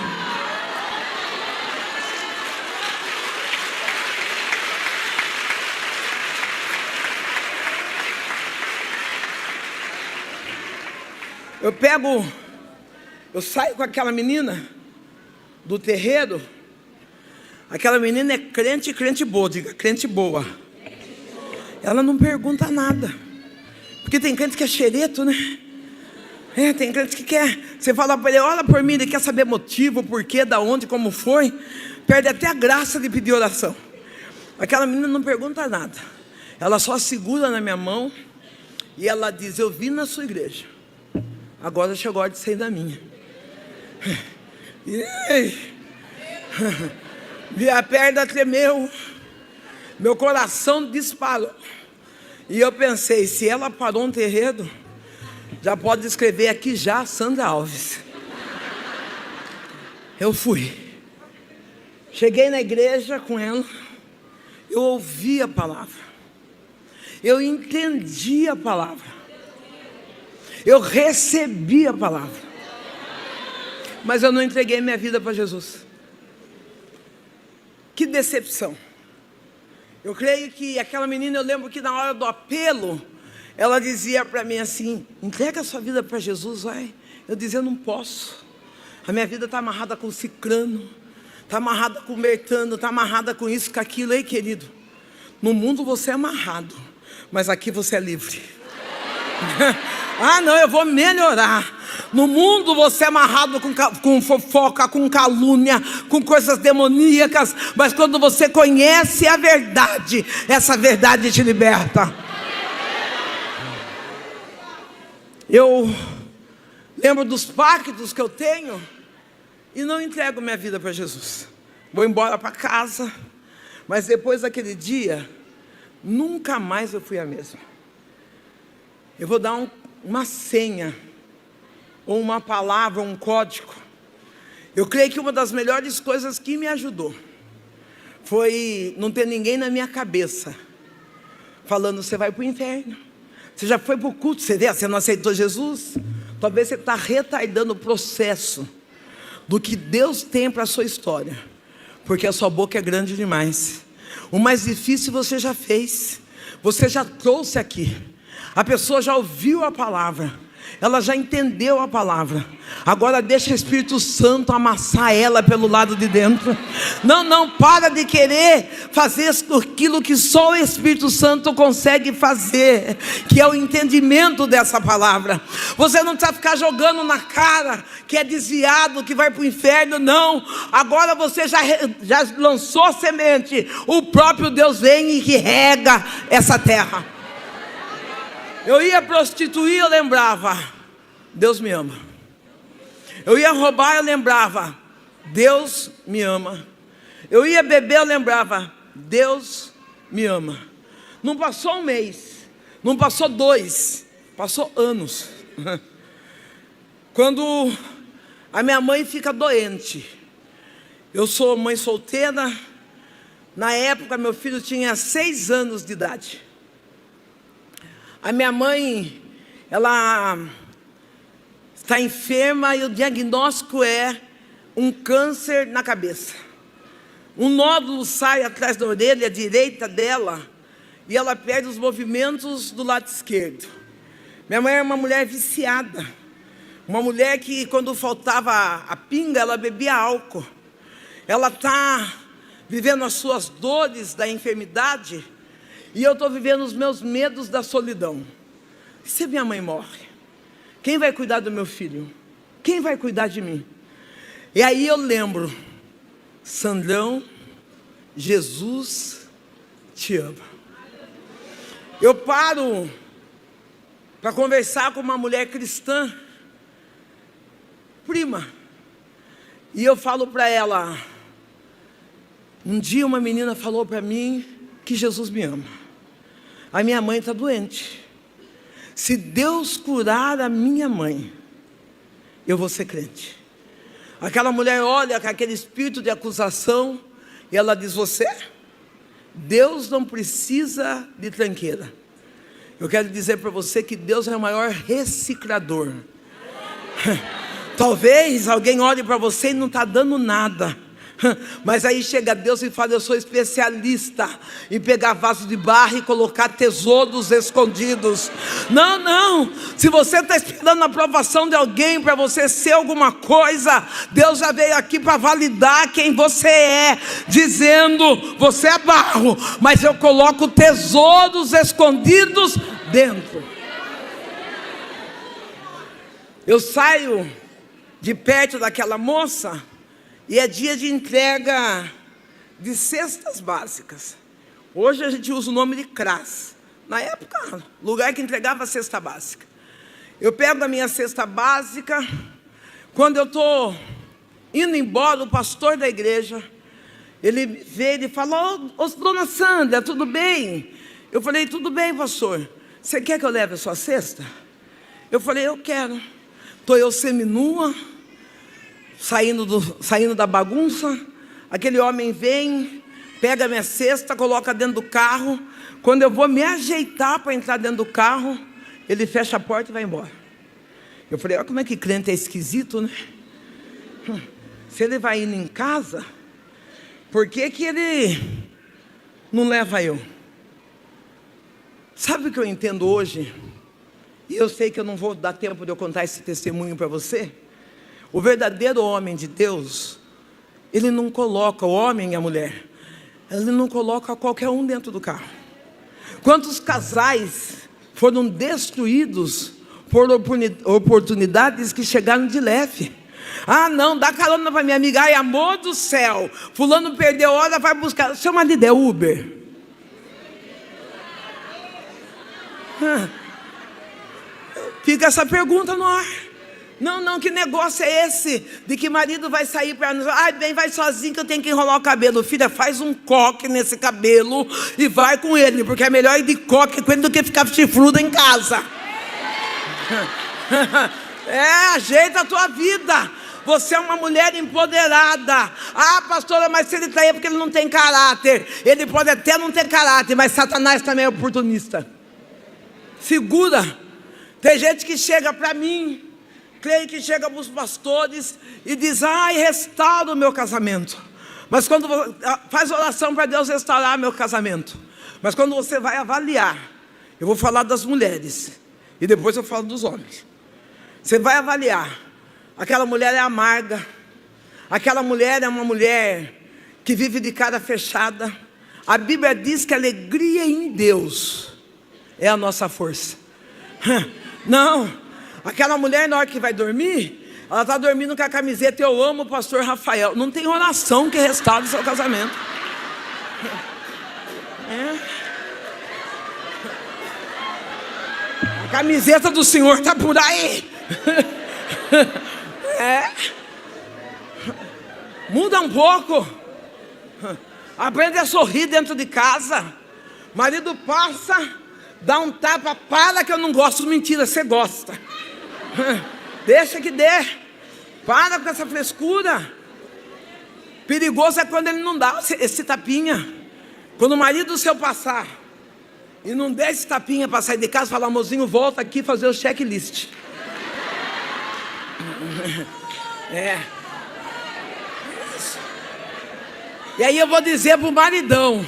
Eu saio com aquela menina do terreiro. Aquela menina é crente boa, diga, crente boa. Ela não pergunta nada, porque tem crente que é xereto, né? Tem crente que quer, você fala para ele: olha por mim, ele quer saber motivo, porquê, da onde, como foi. Perde até a graça de pedir oração. Aquela menina não pergunta nada, ela só segura na minha mão e ela diz: eu vim na sua igreja, agora chegou a hora de sair da minha. Minha perna tremeu, meu coração disparou. E eu pensei: se ela parou um terreiro, já pode escrever aqui já Sandra Alves. Eu fui, cheguei na igreja com ela, eu ouvi a palavra, eu entendi a palavra, eu recebi a palavra, mas eu não entreguei minha vida para Jesus. Que decepção. Eu creio que aquela menina, eu lembro que na hora do apelo, ela dizia para mim assim: entrega a sua vida para Jesus, vai. Eu dizia: eu não posso, a minha vida está amarrada com o cicrano, está amarrada com o Bertano, está amarrada com isso, com aquilo. Ei, querido, no mundo você é amarrado, mas aqui você é livre. Não, eu vou melhorar. No mundo você é amarrado com fofoca, com calúnia, com coisas demoníacas, mas quando você conhece a verdade, essa verdade te liberta. Eu lembro dos pactos que eu tenho e não entrego minha vida para Jesus. Vou embora para casa, mas depois daquele dia, nunca mais eu fui a mesma. Eu vou dar uma senha, ou uma palavra, um código. Eu creio que uma das melhores coisas que me ajudou foi não ter ninguém na minha cabeça falando: você vai para o inferno, você já foi para o culto, você não aceitou Jesus. Talvez você está retardando o processo do que Deus tem para a sua história, porque a sua boca é grande demais. O mais difícil você já fez, você já trouxe aqui. A pessoa já ouviu a palavra, ela já entendeu a palavra. Agora deixa o Espírito Santo amassar ela pelo lado de dentro. Não para de querer fazer aquilo que só o Espírito Santo consegue fazer, que é o entendimento dessa palavra. Você não precisa ficar jogando na cara que é desviado, que vai para o inferno. Não, agora você já lançou semente. O próprio Deus vem e que rega essa terra. Eu ia prostituir, eu lembrava: Deus me ama. Eu ia roubar, eu lembrava: Deus me ama. Eu ia beber, eu lembrava: Deus me ama. Não passou um mês, não passou 2, passou anos. Quando a minha mãe fica doente, eu sou mãe solteira. Na época meu filho tinha 6 anos de idade. A minha mãe, ela está enferma e o diagnóstico é um câncer na cabeça. Um nódulo sai atrás da orelha direita dela e ela perde os movimentos do lado esquerdo. Minha mãe era uma mulher viciada. Uma mulher que, quando faltava a pinga, ela bebia álcool. Ela está vivendo as suas dores da enfermidade, e eu estou vivendo os meus medos da solidão. E se minha mãe morre? Quem vai cuidar do meu filho? Quem vai cuidar de mim? E aí eu lembro: Sandrão, Jesus te ama. Eu paro para conversar com uma mulher cristã, prima, e eu falo para ela: um dia uma menina falou para mim que Jesus me ama. A minha mãe está doente. Se Deus curar a minha mãe, eu vou ser crente. Aquela mulher olha com aquele espírito de acusação e ela diz: você? Deus não precisa de tranqueira. Eu quero dizer para você que Deus é o maior reciclador. Talvez alguém olhe para você e não está dando nada, mas aí chega Deus e fala: eu sou especialista em pegar vaso de barro e colocar tesouros escondidos. Não, não. Se você está esperando a aprovação de alguém para você ser alguma coisa, Deus já veio aqui para validar quem você é, dizendo: você é barro, mas eu coloco tesouros escondidos dentro. Eu saio de perto daquela moça e é dia de entrega de cestas básicas. Hoje a gente usa o nome de CRAS. Na época, lugar que entregava cesta básica. Eu pego a minha cesta básica. Quando eu estou indo embora, o pastor da igreja, ele veio e falou: ô, dona Sandra, tudo bem? Eu falei: tudo bem, pastor. Você quer que eu leve a sua cesta? Eu falei: eu quero. Estou eu seminua, saindo da bagunça. Aquele homem vem, pega a minha cesta, coloca dentro do carro. Quando eu vou me ajeitar para entrar dentro do carro, ele fecha a porta e vai embora. Eu falei: olha como é que crente é esquisito, né? Se ele vai indo em casa, por que que ele não leva eu? Sabe o que eu entendo hoje? E eu sei que eu não vou dar tempo de eu contar esse testemunho para você. O verdadeiro homem de Deus, ele não coloca o homem e a mulher, ele não coloca qualquer um dentro do carro. Quantos casais foram destruídos por oportunidades que chegaram de leve? Ah, não, dá carona para minha amiga. Ai, amor do céu, fulano perdeu hora, vai buscar. Seu marido é Uber? Fica essa pergunta no ar. Não, não, que negócio é esse? De que marido vai sair para... Ai, bem, vai sozinho que eu tenho que enrolar o cabelo. Filha, faz um coque nesse cabelo e vai com ele, porque é melhor ir de coque com ele do que ficar chifruda em casa. Ajeita a tua vida. Você é uma mulher empoderada. Ah, pastora, mas se ele está aí é porque ele não tem caráter. Ele pode até não ter caráter, mas Satanás também é oportunista. Segura. Tem gente que chega para mim, creio que chega para os pastores e diz: ai, restaura o meu casamento. Mas quando faz oração para Deus restaurar meu casamento. Mas quando você vai avaliar, eu vou falar das mulheres e depois eu falo dos homens. Você vai avaliar, aquela mulher é amarga, aquela mulher é uma mulher que vive de cara fechada. A Bíblia diz que a alegria em Deus é a nossa força. Não, aquela mulher na hora que vai dormir, ela está dormindo com a camiseta: eu amo o pastor Rafael. Não tem oração que restaure o seu casamento. A camiseta do Senhor está por aí. Muda um pouco. Aprende a sorrir dentro de casa. Marido passa, dá um tapa: para que eu não gosto. Mentira, você gosta. Deixa que dê. Para com essa frescura. Perigoso é quando ele não dá esse tapinha. Quando o marido seu passar e não der esse tapinha para sair de casa, fala: amorzinho, volta aqui fazer o checklist. Isso. E aí eu vou dizer para o maridão: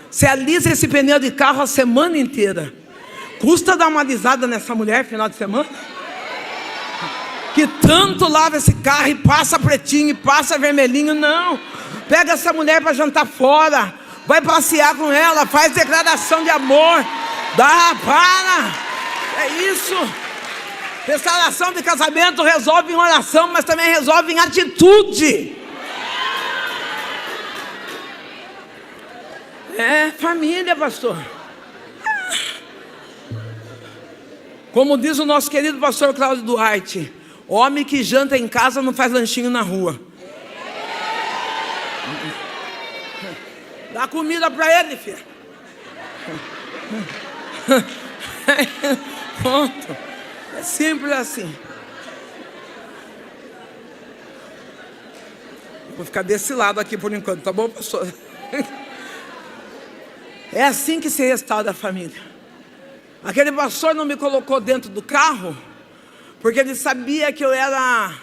você alisa esse pneu de carro a semana inteira. Custa dar uma alisada nessa mulher final de semana? Que tanto lava esse carro e passa pretinho e passa vermelhinho. Não, pega essa mulher para jantar fora, vai passear com ela, faz declaração de amor. É isso. Restauração de casamento resolve em oração, mas também resolve em atitude. É família, pastor. Como diz o nosso querido pastor Cláudio Duarte, homem que janta em casa não faz lanchinho na rua. Dá comida para ele, filho. Ponto. É simples assim. Vou ficar desse lado aqui por enquanto, tá bom, pastor? É assim que se restaura a família. Aquele pastor não me colocou dentro do carro porque ele sabia que eu era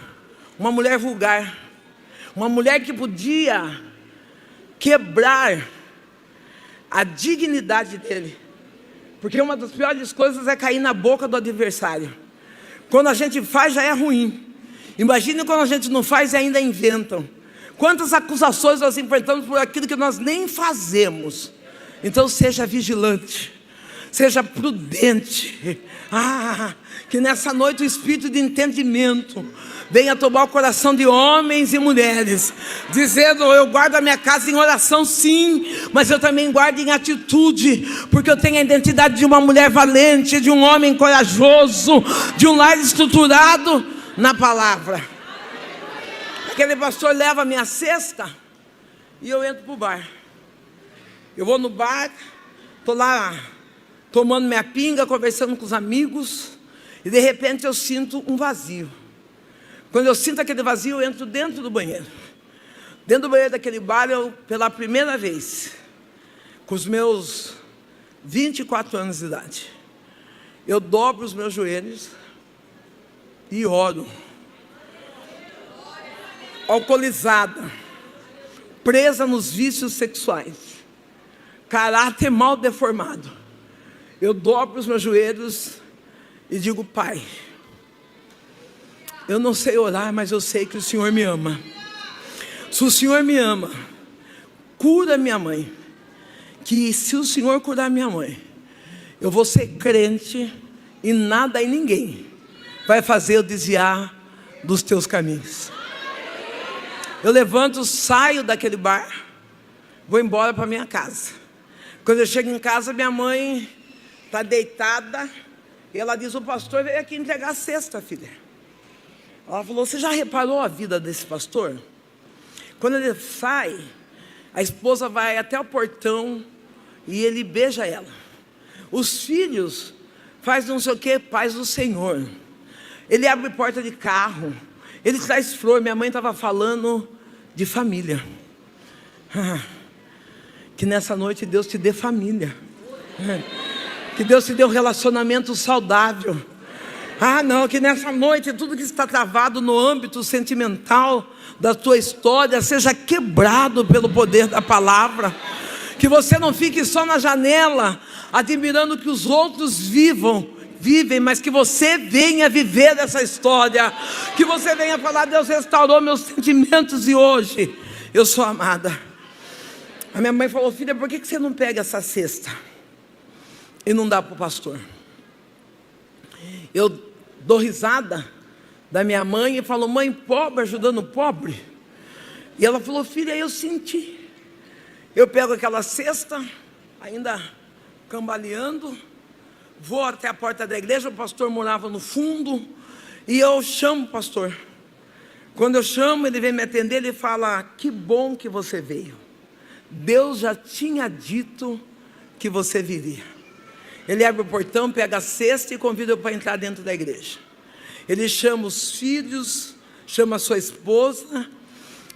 uma mulher vulgar, uma mulher que podia quebrar a dignidade dele. Porque uma das piores coisas é cair na boca do adversário. Quando a gente faz já é ruim. Imagine quando a gente não faz e ainda inventam. Quantas acusações nós enfrentamos por aquilo que nós nem fazemos. Então seja vigilante, seja prudente. Que nessa noite o espírito de entendimento venha tomar o coração de homens e mulheres, dizendo: eu guardo a minha casa em oração sim, mas eu também guardo em atitude, porque eu tenho a identidade de uma mulher valente, de um homem corajoso, de um lar estruturado na palavra. Aquele pastor leva a minha cesta e eu entro para o bar. Eu vou no bar, estou lá tomando minha pinga, conversando com os amigos, e de repente eu sinto um vazio. Quando eu sinto aquele vazio, eu entro dentro do banheiro. Dentro do banheiro daquele bar, eu, pela primeira vez, com os meus 24 anos de idade, eu dobro os meus joelhos e oro. Alcoolizada, presa nos vícios sexuais, caráter mal deformado, eu dobro os meus joelhos e digo: Pai, eu não sei orar, mas eu sei que o Senhor me ama. Se o Senhor me ama, cura minha mãe, que se o Senhor curar minha mãe, eu vou ser crente e nada e ninguém vai fazer eu desviar dos teus caminhos. Eu levanto, saio daquele bar, vou embora para minha casa. Quando eu chego em casa, minha mãe está deitada, e ela diz: o pastor veio aqui entregar a cesta, filha. Ela falou: você já reparou a vida desse pastor? Quando ele sai, a esposa vai até o portão e ele beija ela. Os filhos faz não sei o que, paz do Senhor. Ele abre porta de carro, ele traz flor. Minha mãe estava falando de família. Que nessa noite Deus te dê família. Que Deus te dê um relacionamento saudável. Não, que nessa noite tudo que está travado no âmbito sentimental da tua história seja quebrado pelo poder da palavra. Que você não fique só na janela admirando que os outros vivem, mas que você venha viver essa história. Que você venha falar: Deus restaurou meus sentimentos e hoje eu sou amada. A minha mãe falou: filha, por que você não pega essa cesta e não dá para o pastor? Eu dou risada da minha mãe e falo: mãe pobre ajudando o pobre? E ela falou: filha, eu senti. Eu pego aquela cesta, ainda cambaleando, vou até a porta da igreja. O pastor morava no fundo, e eu chamo o pastor. Quando eu chamo, ele vem me atender. Ele fala: que bom que você veio, Deus já tinha dito que você viria. Ele abre o portão, pega a cesta e convida eu para entrar dentro da igreja. Ele chama os filhos, chama a sua esposa,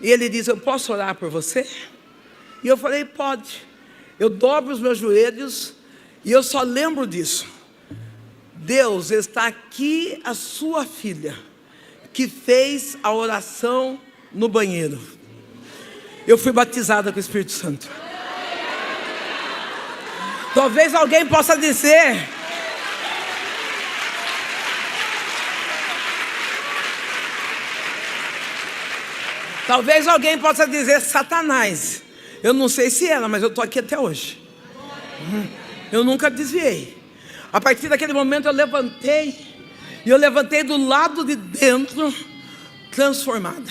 e ele diz: eu posso orar por você? E eu falei: pode. Eu dobro os meus joelhos e eu só lembro disso: Deus, está aqui a sua filha que fez a oração no banheiro. Eu fui batizada com o Espírito Santo. Talvez alguém possa dizer: Talvez alguém possa dizer Satanás. Eu não sei se era, mas eu estou aqui até hoje. Eu nunca desviei. A partir daquele momento eu levantei. E eu levantei do lado de dentro transformada.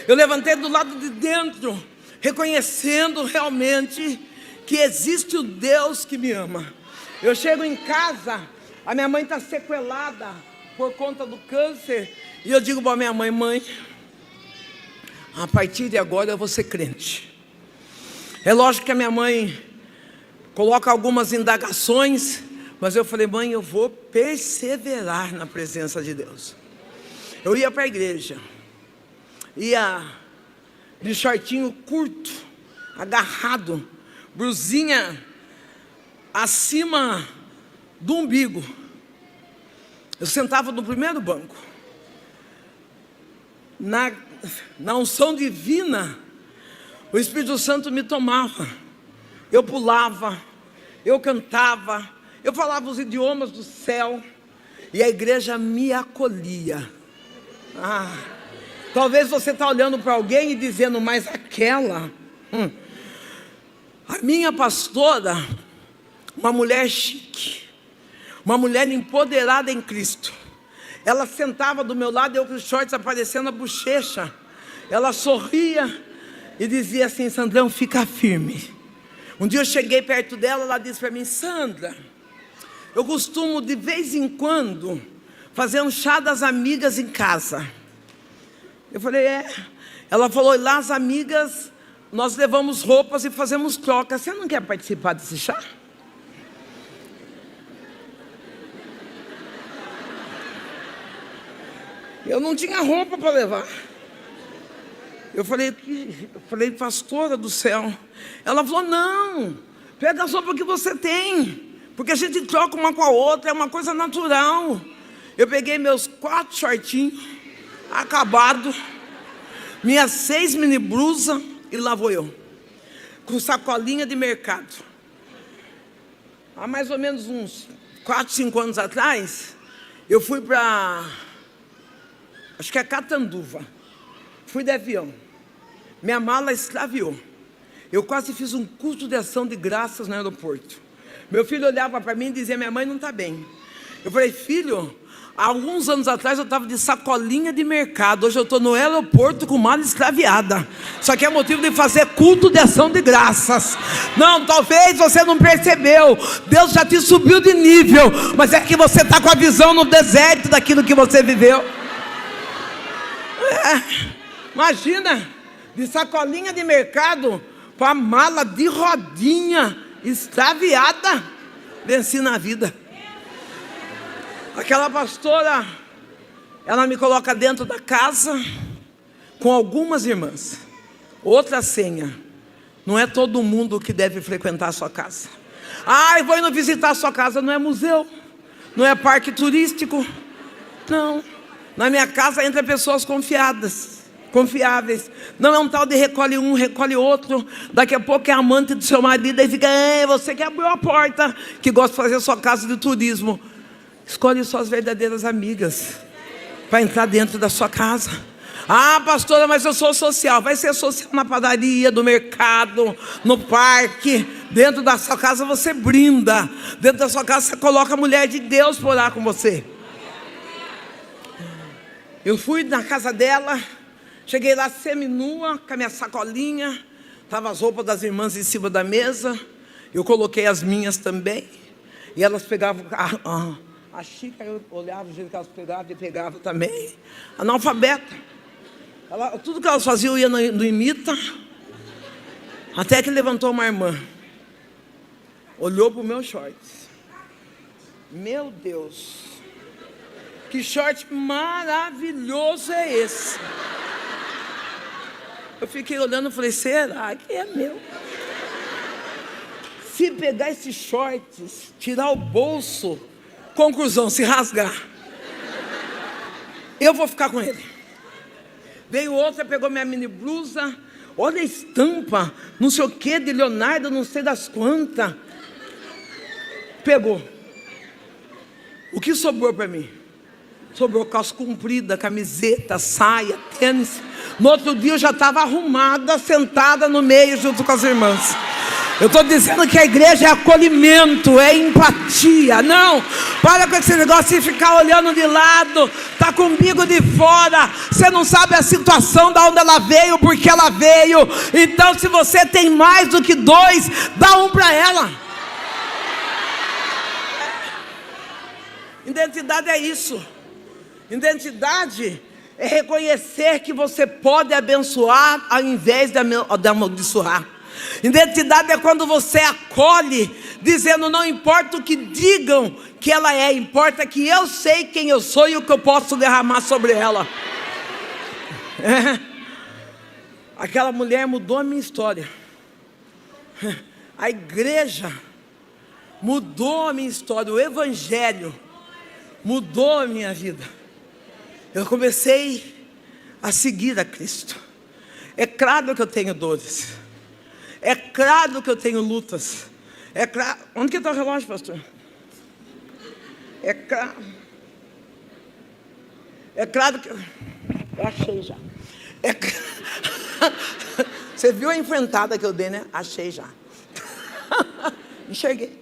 Eu levantei do lado de dentro reconhecendo realmente que existe o Deus que me ama. Eu chego em casa, a minha mãe está sequelada por conta do câncer. E eu digo para a minha mãe: mãe, a partir de agora eu vou ser crente. É lógico que a minha mãe coloca algumas indagações, mas eu falei: mãe, eu vou perseverar na presença de Deus. Eu ia para a igreja, ia de shortinho curto, agarrado, blusinha acima do umbigo. Eu sentava no primeiro banco. Na unção divina, o Espírito Santo me tomava. Eu pulava, eu cantava, eu falava os idiomas do céu, e a igreja me acolhia. Talvez você está olhando para alguém e dizendo: mas aquela, a minha pastora, uma mulher chique, uma mulher empoderada em Cristo. Ela sentava do meu lado, eu com os shorts aparecendo a bochecha. Ela sorria e dizia assim: Sandrão, fica firme. Um dia eu cheguei perto dela, ela disse para mim: Sandra, eu costumo de vez em quando fazer um chá das amigas em casa. Eu falei: é. Ela falou: lá as amigas, nós levamos roupas e fazemos trocas. Você não quer participar desse chá? Eu não tinha roupa para levar. Eu falei: pastora do céu. Ela falou: não, pega a roupa que você tem, porque a gente troca uma com a outra, é uma coisa natural. Eu peguei meus 4 shortinhos acabados, minhas 6 mini blusas, e lá vou eu, com sacolinha de mercado. Há mais ou menos uns 4, 5 anos atrás, eu fui para, acho que é Catanduva. Fui de avião. Minha mala extraviou. Eu quase fiz um culto de ação de graças no aeroporto. Meu filho olhava para mim e dizia: minha mãe não está bem. Eu falei: filho, há alguns anos atrás eu estava de sacolinha de mercado. Hoje eu estou no aeroporto com mala extraviada. Isso aqui é motivo de fazer culto de ação de graças. Não, talvez você não percebeu. Deus já te subiu de nível, mas é que você está com a visão no deserto daquilo que você viveu. Imagina, de sacolinha de mercado para mala de rodinha extraviada. Venci na vida. Aquela pastora, ela me coloca dentro da casa com algumas irmãs. Outra senha: não é todo mundo que deve frequentar a sua casa. Eu vou indo visitar a sua casa. Não é museu, não é parque turístico, não. Na minha casa entra pessoas confiáveis. Não é um tal de recolhe um, recolhe outro. Daqui a pouco é amante do seu marido, aí fica: você que abriu a porta, que gosta de fazer a sua casa de turismo. Escolhe suas verdadeiras amigas para entrar dentro da sua casa. Pastora, mas eu sou social. Vai ser social na padaria, no mercado, no parque. Dentro da sua casa você brinda. Dentro da sua casa você coloca a mulher de Deus para orar com você. Eu fui na casa dela, cheguei lá seminua, com a minha sacolinha. Estavam as roupas das irmãs em cima da mesa. Eu coloquei as minhas também. E elas pegavam a xícara, eu olhava o jeito que elas pegavam e pegavam também. Analfabeta. Tudo que elas faziam eu ia no imita. Até que levantou uma irmã. Olhou para o meu shorts. Meu Deus, que short maravilhoso é esse? Eu fiquei olhando e falei: será que é meu? Se pegar esses shorts, tirar o bolso, conclusão, se rasgar, eu vou ficar com ele. Veio outra, pegou minha mini blusa. Olha a estampa, não sei o que, de Leonardo, não sei das quantas. Pegou. O que sobrou para mim? sobrou calça comprida, camiseta, saia, tênis. No outro dia eu já estava arrumada, sentada no meio junto com as irmãs. Eu estou dizendo que a igreja é acolhimento, é empatia. Não, para com esse negócio de ficar olhando de lado, está com o umbigo de fora. Você não sabe a situação de onde ela veio, porque ela veio. Então se você tem mais do que dois, dá um para ela. Identidade é isso. Identidade é reconhecer que você pode abençoar ao invés de amaldiçoar. Identidade é quando você acolhe, dizendo: não importa o que digam que ela é, importa que eu sei quem eu sou e o que eu posso derramar sobre ela. Aquela mulher mudou a minha história. A igreja mudou a minha história. O evangelho mudou a minha vida. Eu comecei a seguir a Cristo. É claro que eu tenho dores. É claro que eu tenho lutas. É claro. Onde que está o relógio, pastor? É claro que eu achei já. Você viu a enfrentada que eu dei, né? Achei já. Enxerguei.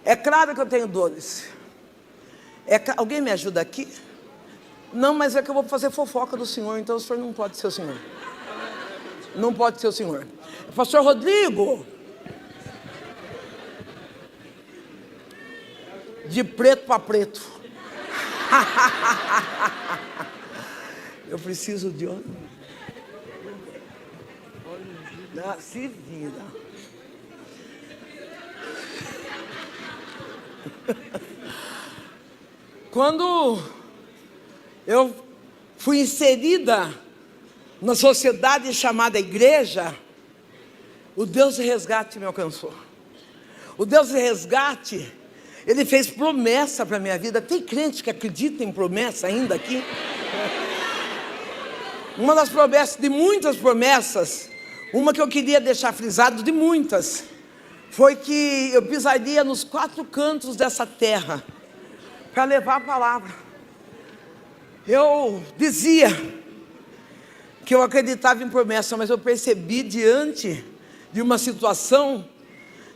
É claro que eu tenho dores. Alguém me ajuda aqui? Não, mas é que eu vou fazer fofoca do senhor, então o senhor não pode ser o senhor. Não pode ser o senhor. Pastor Rodrigo, de preto para preto. Eu preciso de outro. Se vira. Quando eu fui inserida na sociedade chamada igreja, o Deus de resgate me alcançou. O Deus de resgate, Ele fez promessa para a minha vida. Tem crente que acredita em promessa ainda aqui? Uma das promessas, de muitas promessas, uma que eu queria deixar frisado de muitas, foi que eu pisaria nos 4 cantos dessa terra para levar a palavra. Eu dizia que eu acreditava em promessa, mas eu percebi diante de uma situação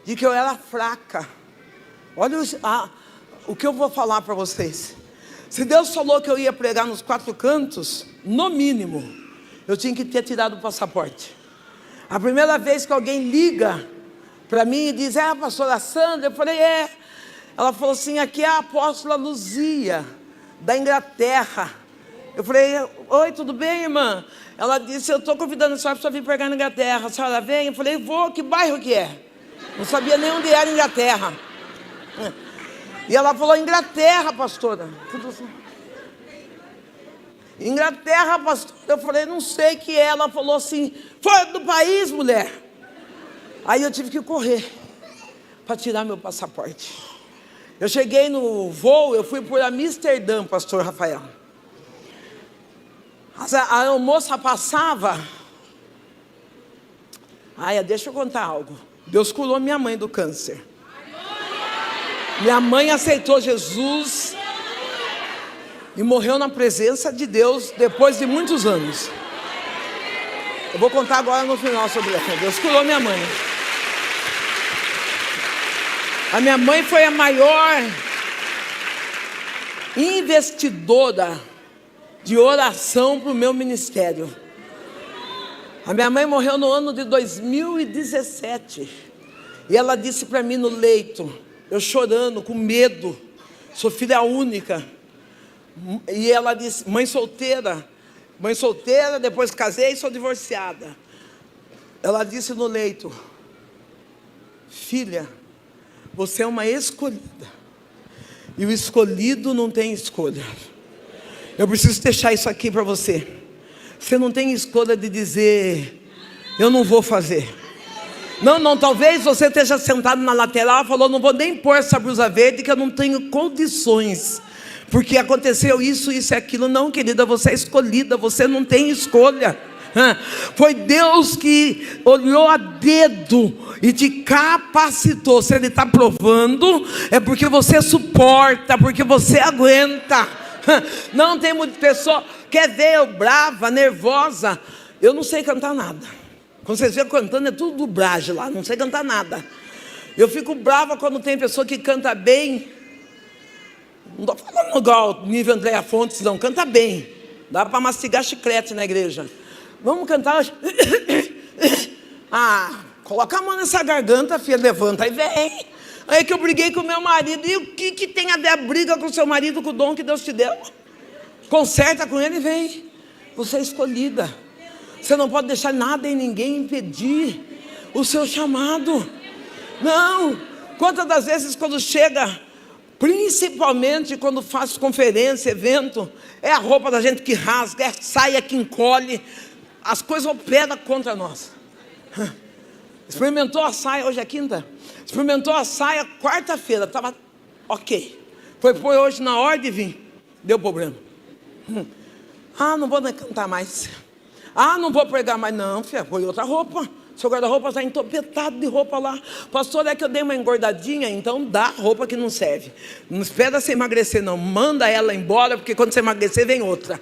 de que eu era fraca. Olha o que eu vou falar para vocês. Se Deus falou que eu ia pregar nos 4 cantos, no mínimo, eu tinha que ter tirado o passaporte. A primeira vez que alguém liga para mim e diz: é a pastora Sandra? Eu falei: é. Ela falou assim: aqui é a apóstola Luzia, da Inglaterra. Eu falei: oi, tudo bem, irmã? Ela disse: eu estou convidando a senhora para vir pregar na Inglaterra. A senhora vem? Eu falei: vou. Que bairro que é? Não sabia nem onde era Inglaterra. E ela falou: Inglaterra, pastora. Tudo assim. Inglaterra, pastora. Eu falei: não sei o que é. Ela falou assim: fora do país, mulher. Aí eu tive que correr para tirar meu passaporte. Eu cheguei no voo, eu fui por Amsterdã, pastor Rafael. A moça passava. Deixa eu contar algo. Deus curou minha mãe do câncer. Minha mãe aceitou Jesus e morreu na presença de Deus depois de muitos anos. Eu vou contar agora no final sobre ela. Deus curou minha mãe. A minha mãe foi a maior investidora de oração para o meu ministério. A minha mãe morreu no ano de 2017. E ela disse para mim no leito, eu chorando, com medo, sou filha única. E ela disse: mãe solteira, depois casei e sou divorciada. Ela disse no leito: filha, você é uma escolhida, e o escolhido não tem escolha. Eu preciso deixar isso aqui para você. Você não tem escolha de dizer: eu não vou fazer. Não, talvez você esteja sentado na lateral e falou: não vou nem pôr essa blusa verde, que eu não tenho condições, porque aconteceu isso e aquilo. Não, querida, você é escolhida, você não tem escolha. Foi Deus que olhou a dedo e te capacitou. Se Ele está provando, é porque você suporta, porque você aguenta. Não tem muita pessoa, quer ver eu brava, nervosa. Eu não sei cantar nada. Quando vocês veem cantando, é tudo dublagem lá, não sei cantar nada. Eu fico brava quando tem pessoa que canta bem. Não estou falando igual nível Andréa Fontes, não, canta bem. Dá para mastigar chiclete na igreja. Vamos cantar. Coloca a mão nessa garganta, filha, levanta e vem. Aí que eu briguei com o meu marido. E o que tem a ver a briga com o seu marido, com o dom que Deus te deu? Conserta com ele e vem. Você é escolhida. Você não pode deixar nada e ninguém impedir o seu chamado. Não. Quantas das vezes quando chega, principalmente quando faz conferência, evento, é a roupa da gente que rasga, é a saia que encolhe, as coisas operam contra nós. Experimentou a saia, hoje é quinta, experimentou a saia quarta-feira, estava ok, foi por hoje na hora de vir, deu problema. Não vou cantar mais, não vou pregar mais, não, filha, foi outra roupa. Seu guarda-roupa está entopetado de roupa lá. Pastor, é que eu dei uma engordadinha, então dá roupa que não serve. Não espera você emagrecer não, manda ela embora, porque quando você emagrecer vem outra.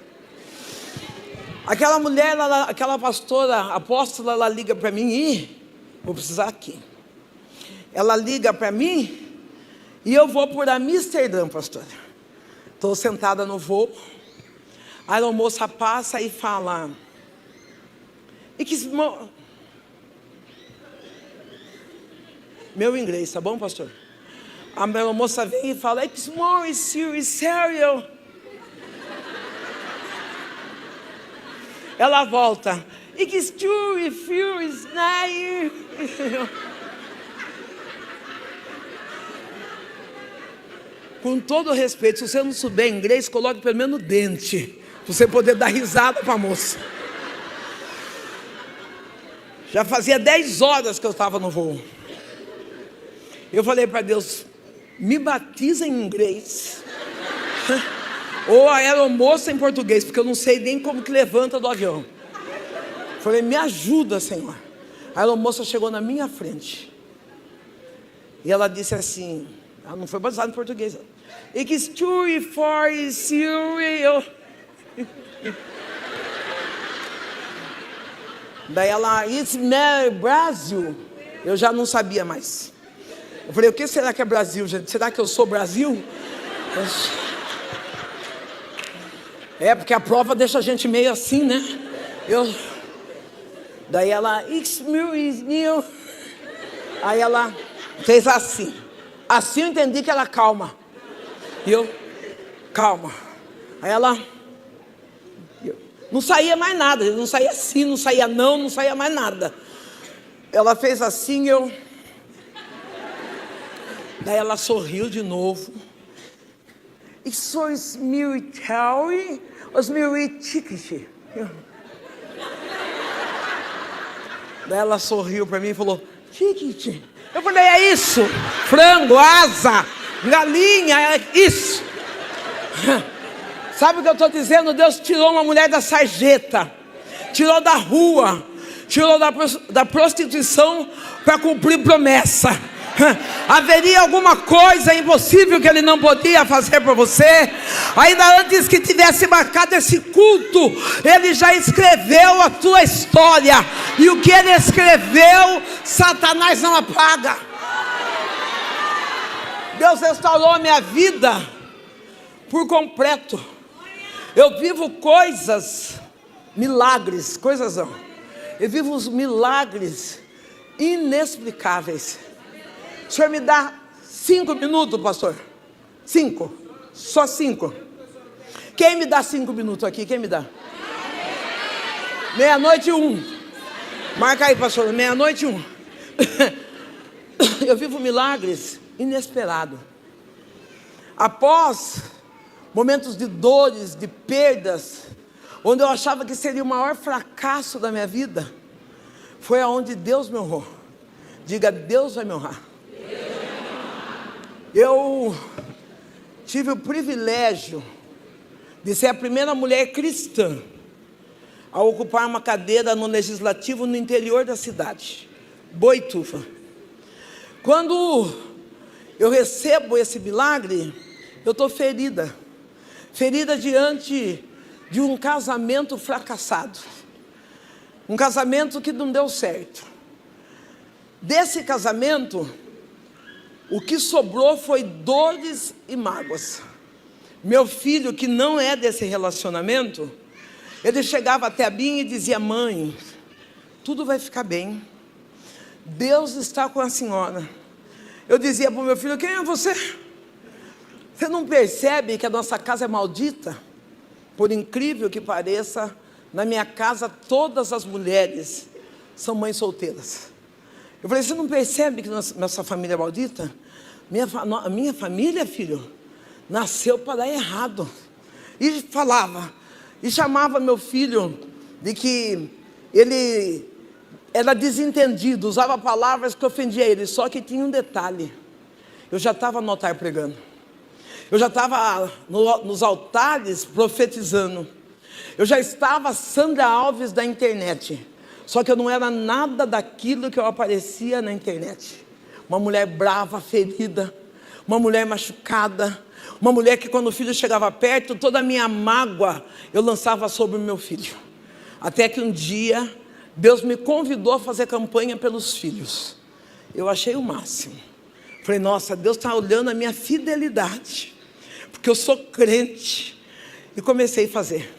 Aquela mulher, aquela pastora, apóstola, ela liga para mim, vou precisar aqui. Ela liga para mim, e eu vou por Amsterdã, pastora. Estou sentada no voo, a aeromoça passa e fala, meu inglês, tá bom, pastor? A moça vem e fala, it's more serious, sério. Ela volta, it's true, furious, né? Com todo respeito, se você não souber inglês, coloque pelo menos no dente, para você poder dar risada para a moça. Já fazia 10 horas que eu estava no voo. Eu falei para Deus, me batiza em inglês, ou a aeromoça em português, porque eu não sei nem como que levanta do avião. Falei, me ajuda, Senhor. A aeromoça chegou na minha frente, e ela disse assim, ela não foi batizada em português, it's true for you. Daí ela, it's Brasil. Eu já não sabia mais. Eu falei, o que será que é Brasil, gente? Será que eu sou Brasil? É, porque a prova deixa a gente meio assim, né? Daí ela, it's new. Aí ela fez assim. Assim eu entendi que ela calma. E eu, calma. Aí ela, não saía mais nada. Não saía assim, não saía não saía mais nada. Ela fez assim, daí ela sorriu de novo. Isso é military, os military. Daí ela sorriu para mim e falou, ticket. Eu falei, é isso, frango, asa, galinha, é isso. Sabe o que eu estou dizendo? Deus tirou uma mulher da sarjeta, tirou da rua, tirou da prostituição para cumprir promessa. Haveria alguma coisa impossível que Ele não podia fazer por você? Ainda antes que tivesse marcado esse culto, Ele já escreveu a tua história, e o que Ele escreveu, Satanás não apaga. Deus restaurou a minha vida por completo. Eu vivo milagres, eu vivo os milagres inexplicáveis. O senhor me dá 5 minutos, pastor? 5, só 5. Quem me dá 5 minutos aqui? Quem me dá? 12:01. Marca aí, pastor, 12:01. Eu vivo milagres inesperados. Após momentos de dores, de perdas, onde eu achava que seria o maior fracasso da minha vida, foi aonde Deus me honrou. Diga, Deus vai me honrar. Eu tive o privilégio de ser a primeira mulher cristã a ocupar uma cadeira no legislativo no interior da cidade, Boituva. Quando eu recebo esse milagre, eu estou ferida. ferida diante de um casamento fracassado, um casamento que não deu certo. Desse casamento, o que sobrou foi dores e mágoas. Meu filho, que não é desse relacionamento, ele chegava até mim e dizia: mãe, tudo vai ficar bem, Deus está com a senhora. Eu dizia para o meu filho: quem é você? Você não percebe que a nossa casa é maldita? Por incrível que pareça, na minha casa todas as mulheres são mães solteiras. Eu falei: você não percebe que nossa família é maldita? A minha família, filho, nasceu para dar errado. E falava, e chamava meu filho de que ele era desentendido, usava palavras que ofendiam ele. Só que tinha um detalhe: eu já estava no altar pregando, eu já estava nos altares profetizando, eu já estava Sandra Alves da internet. Só que eu não era nada daquilo que eu aparecia na internet. Uma mulher brava, ferida, uma mulher machucada, uma mulher que quando o filho chegava perto, toda a minha mágoa eu lançava sobre o meu filho. Até que um dia Deus me convidou a fazer campanha pelos filhos. Eu achei o máximo. Falei: nossa, Deus está olhando a minha fidelidade, porque eu sou crente. E comecei a fazer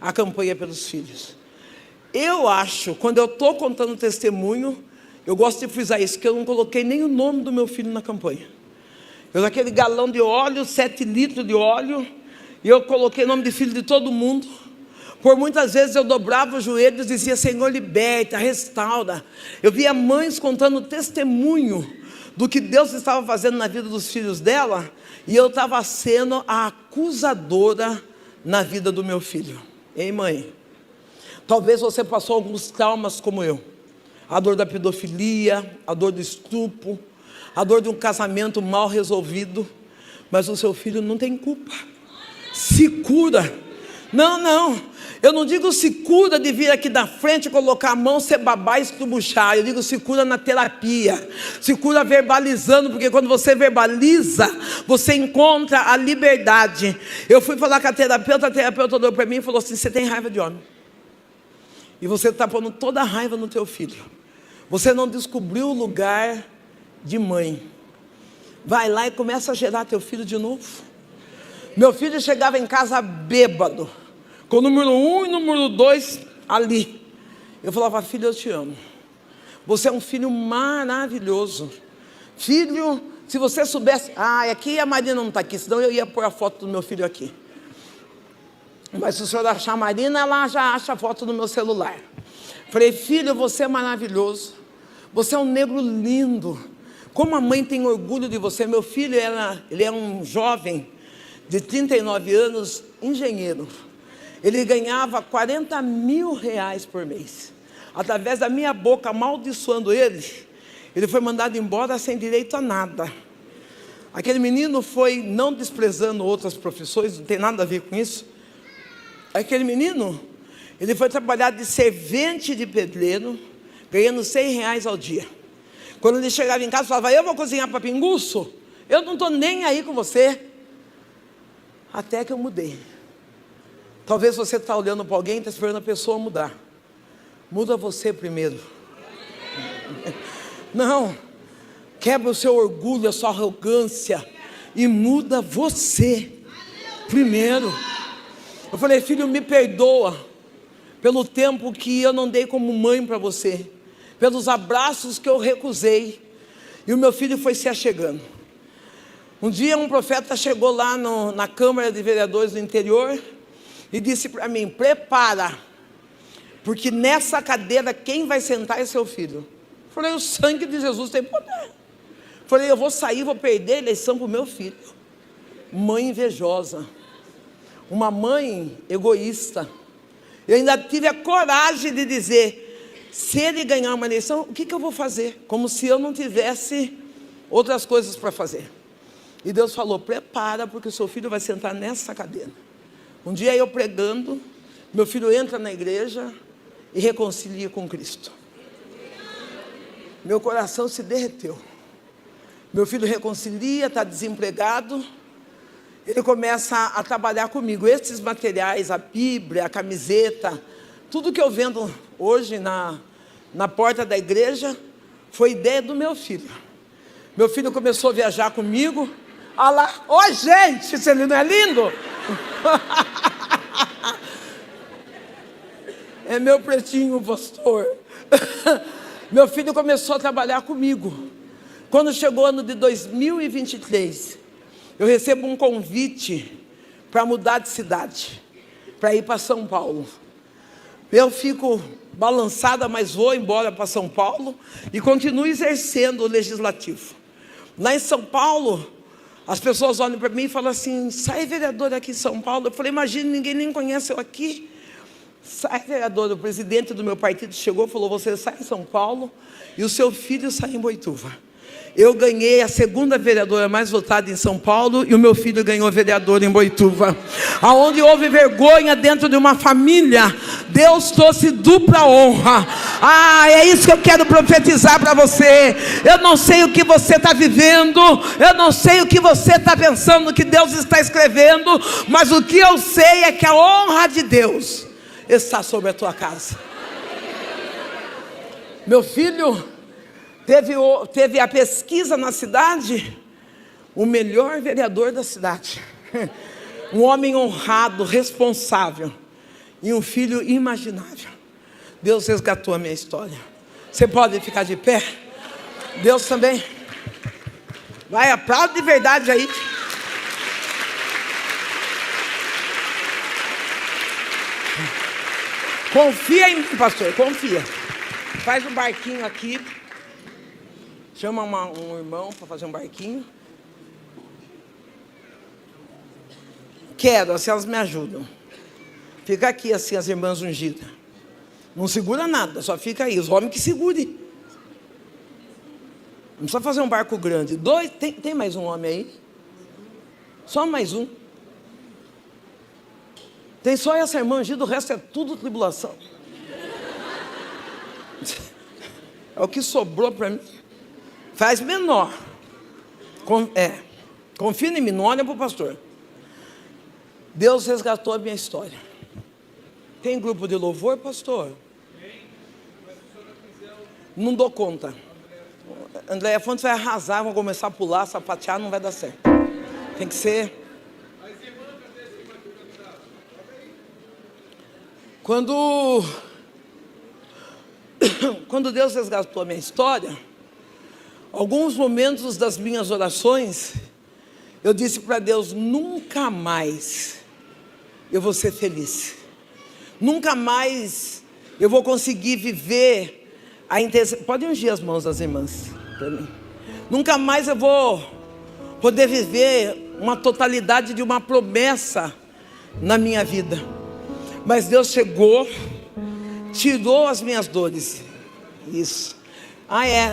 a campanha pelos filhos. Eu acho, quando eu estou contando testemunho, eu gosto de frisar isso, que eu não coloquei nem o nome do meu filho na campanha. Eu daquele galão de óleo, 7 litros de óleo, e eu coloquei o nome de filho de todo mundo. Por muitas vezes eu dobrava os joelhos e dizia: Senhor, liberta, restaura. Eu via mães contando testemunho do que Deus estava fazendo na vida dos filhos dela, e eu estava sendo a acusadora na vida do meu filho. Ei, mãe? Talvez você passou alguns traumas como eu. A dor da pedofilia, a dor do estupro, a dor de um casamento mal resolvido. Mas o seu filho não tem culpa. Se cura. Não, eu não digo se cura de vir aqui da frente, colocar a mão, ser babá e estrubuchar. Eu digo se cura na terapia, se cura verbalizando, porque quando você verbaliza, você encontra a liberdade. Eu fui falar com a terapeuta olhou para mim e falou assim: você tem raiva de homem, e você está pondo toda a raiva no teu filho. Você não descobriu o lugar de mãe. Vai lá e começa a gerar teu filho de novo. Meu filho chegava em casa bêbado, com o número 1 e o número 2 ali. Eu falava: filho, eu te amo. Você é um filho maravilhoso. Filho, se você soubesse... aqui a Marina não está aqui, senão eu ia pôr a foto do meu filho aqui. Mas se o senhor achar a Marina, ela já acha a foto do meu celular. Falei: filho, você é maravilhoso. Você é um negro lindo. Como a mãe tem orgulho de você. Meu filho, ele é um jovem de 39 anos, engenheiro. Ele ganhava R$40 mil por mês. Através da minha boca, amaldiçoando ele foi mandado embora sem direito a nada. Aquele menino foi, não desprezando outras profissões, não tem nada a ver com isso. Aquele menino, ele foi trabalhar de servente de pedreiro, ganhando R$100 ao dia. Quando ele chegava em casa, falava: eu vou cozinhar para pinguço? Eu não estou nem aí com você. Até que eu mudei. Talvez você está olhando para alguém e está esperando a pessoa mudar. Muda você primeiro. Não, quebra o seu orgulho, a sua arrogância, e muda você primeiro. Eu falei: filho, me perdoa pelo tempo que eu não dei como mãe para você, pelos abraços que eu recusei. E o meu filho foi se achegando. Um dia um profeta chegou lá na Câmara de Vereadores do interior e disse para mim: prepara, porque nessa cadeira quem vai sentar é seu filho. Falei: o sangue de Jesus tem poder. Falei: eu vou sair, vou perder a eleição para o meu filho. Mãe invejosa, uma mãe egoísta. Eu ainda tive a coragem de dizer: se ele ganhar uma eleição, o que eu vou fazer? Como se eu não tivesse outras coisas para fazer. E Deus falou: prepara, porque o seu filho vai sentar nessa cadeira. Um dia eu pregando, meu filho entra na igreja e reconcilia com Cristo. Meu coração se derreteu. Meu filho reconcilia, está desempregado. ele começa a trabalhar comigo. Esses materiais, a Bíblia, a camiseta, tudo que eu vendo hoje na porta da igreja, foi ideia do meu filho. Meu filho começou a viajar comigo. Olha lá, ô gente, isso não é lindo? É meu pretinho, pastor. Meu filho começou a trabalhar comigo. Quando chegou o ano de 2023, eu recebo um convite para mudar de cidade, para ir para São Paulo. Eu fico balançada, mas vou embora para São Paulo e continuo exercendo o legislativo. Lá em São Paulo, as pessoas olham para mim e falam assim: sai vereador aqui em São Paulo. Eu falei: imagina, ninguém nem conhece eu aqui. Sai vereador, o presidente do meu partido chegou e falou: você sai em São Paulo e o seu filho sai em Boituva. Eu ganhei a segunda vereadora mais votada em São Paulo e o meu filho ganhou vereador em Boituva. Aonde houve vergonha dentro de uma família, Deus trouxe dupla honra. É isso que eu quero profetizar para você. Eu não sei o que você está vivendo, eu não sei o que você está pensando que Deus está escrevendo, mas o que eu sei é que a honra de Deus está sobre a tua casa. Meu filho teve a pesquisa na cidade, o melhor vereador da cidade, um homem honrado, responsável, e um filho imaginável. Deus resgatou a minha história. Você pode ficar de pé? Deus também. Vai, aplaude de verdade aí. Confia em mim, pastor, confia. Faz um barquinho aqui. Chama um irmão para fazer um barquinho. Quero, assim elas me ajudam. Fica aqui assim as irmãs ungidas. Não segura nada, só fica aí. Os homens que segurem. Não precisa fazer um barco grande. Dois, tem mais um homem aí? Só mais um. Tem só essa irmã ungida, o resto é tudo tribulação. É o que sobrou para mim. Faz menor. Confia em mim, não olha para o pastor. Deus resgatou a minha história. Tem grupo de louvor, pastor? Não dou conta. Andréia Fontes vai arrasar, vão começar a pular, sapatear, não vai dar certo. Tem que ser. Quando Deus resgatou a minha história, alguns momentos das minhas orações, eu disse para Deus: nunca mais eu vou ser feliz. Nunca mais eu vou conseguir viver a intensidade. Pode ungir as mãos das irmãs para mim. Nunca mais eu vou poder viver uma totalidade de uma promessa na minha vida. Mas Deus chegou, tirou as minhas dores. Isso.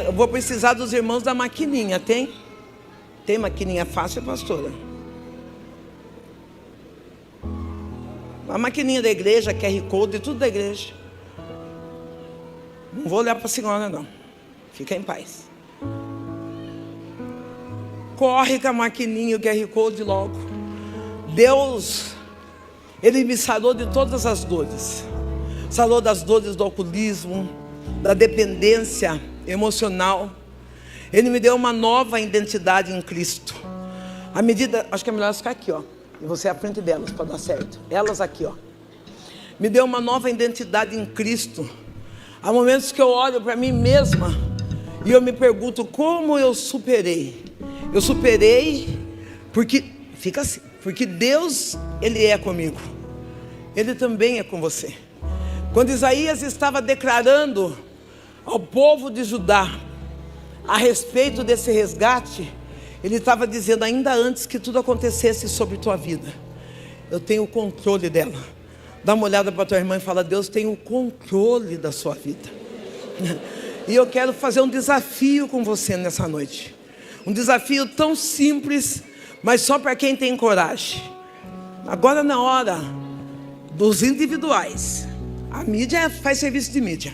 Eu vou precisar dos irmãos da maquininha, tem? Tem maquininha fácil, pastora? A maquininha da igreja, QR Code, tudo da igreja. Não vou olhar para a senhora, não. Fica em paz. Corre com a maquininha, o QR Code logo. Deus, Ele me sarou de todas as dores. Sarou das dores do alcoolismo, da dependência emocional. Ele me deu uma nova identidade em Cristo. À medida, acho que é melhor ficar aqui, ó. E você à frente delas para dar certo. Elas aqui, ó. Me deu uma nova identidade em Cristo. Há momentos que eu olho para mim mesma e eu me pergunto como eu superei. Eu superei porque, fica assim, porque Deus, Ele é comigo. Ele também é com você. Quando Isaías estava declarando ao povo de Judá a respeito desse resgate, ele estava dizendo: ainda antes que tudo acontecesse sobre tua vida, eu tenho o controle dela. Dá uma olhada para tua irmã e fala: Deus tem o controle da sua vida. E eu quero fazer um desafio com você nessa noite. Um desafio tão simples, mas só para quem tem coragem. Agora, na hora dos individuais, a mídia faz serviço de mídia.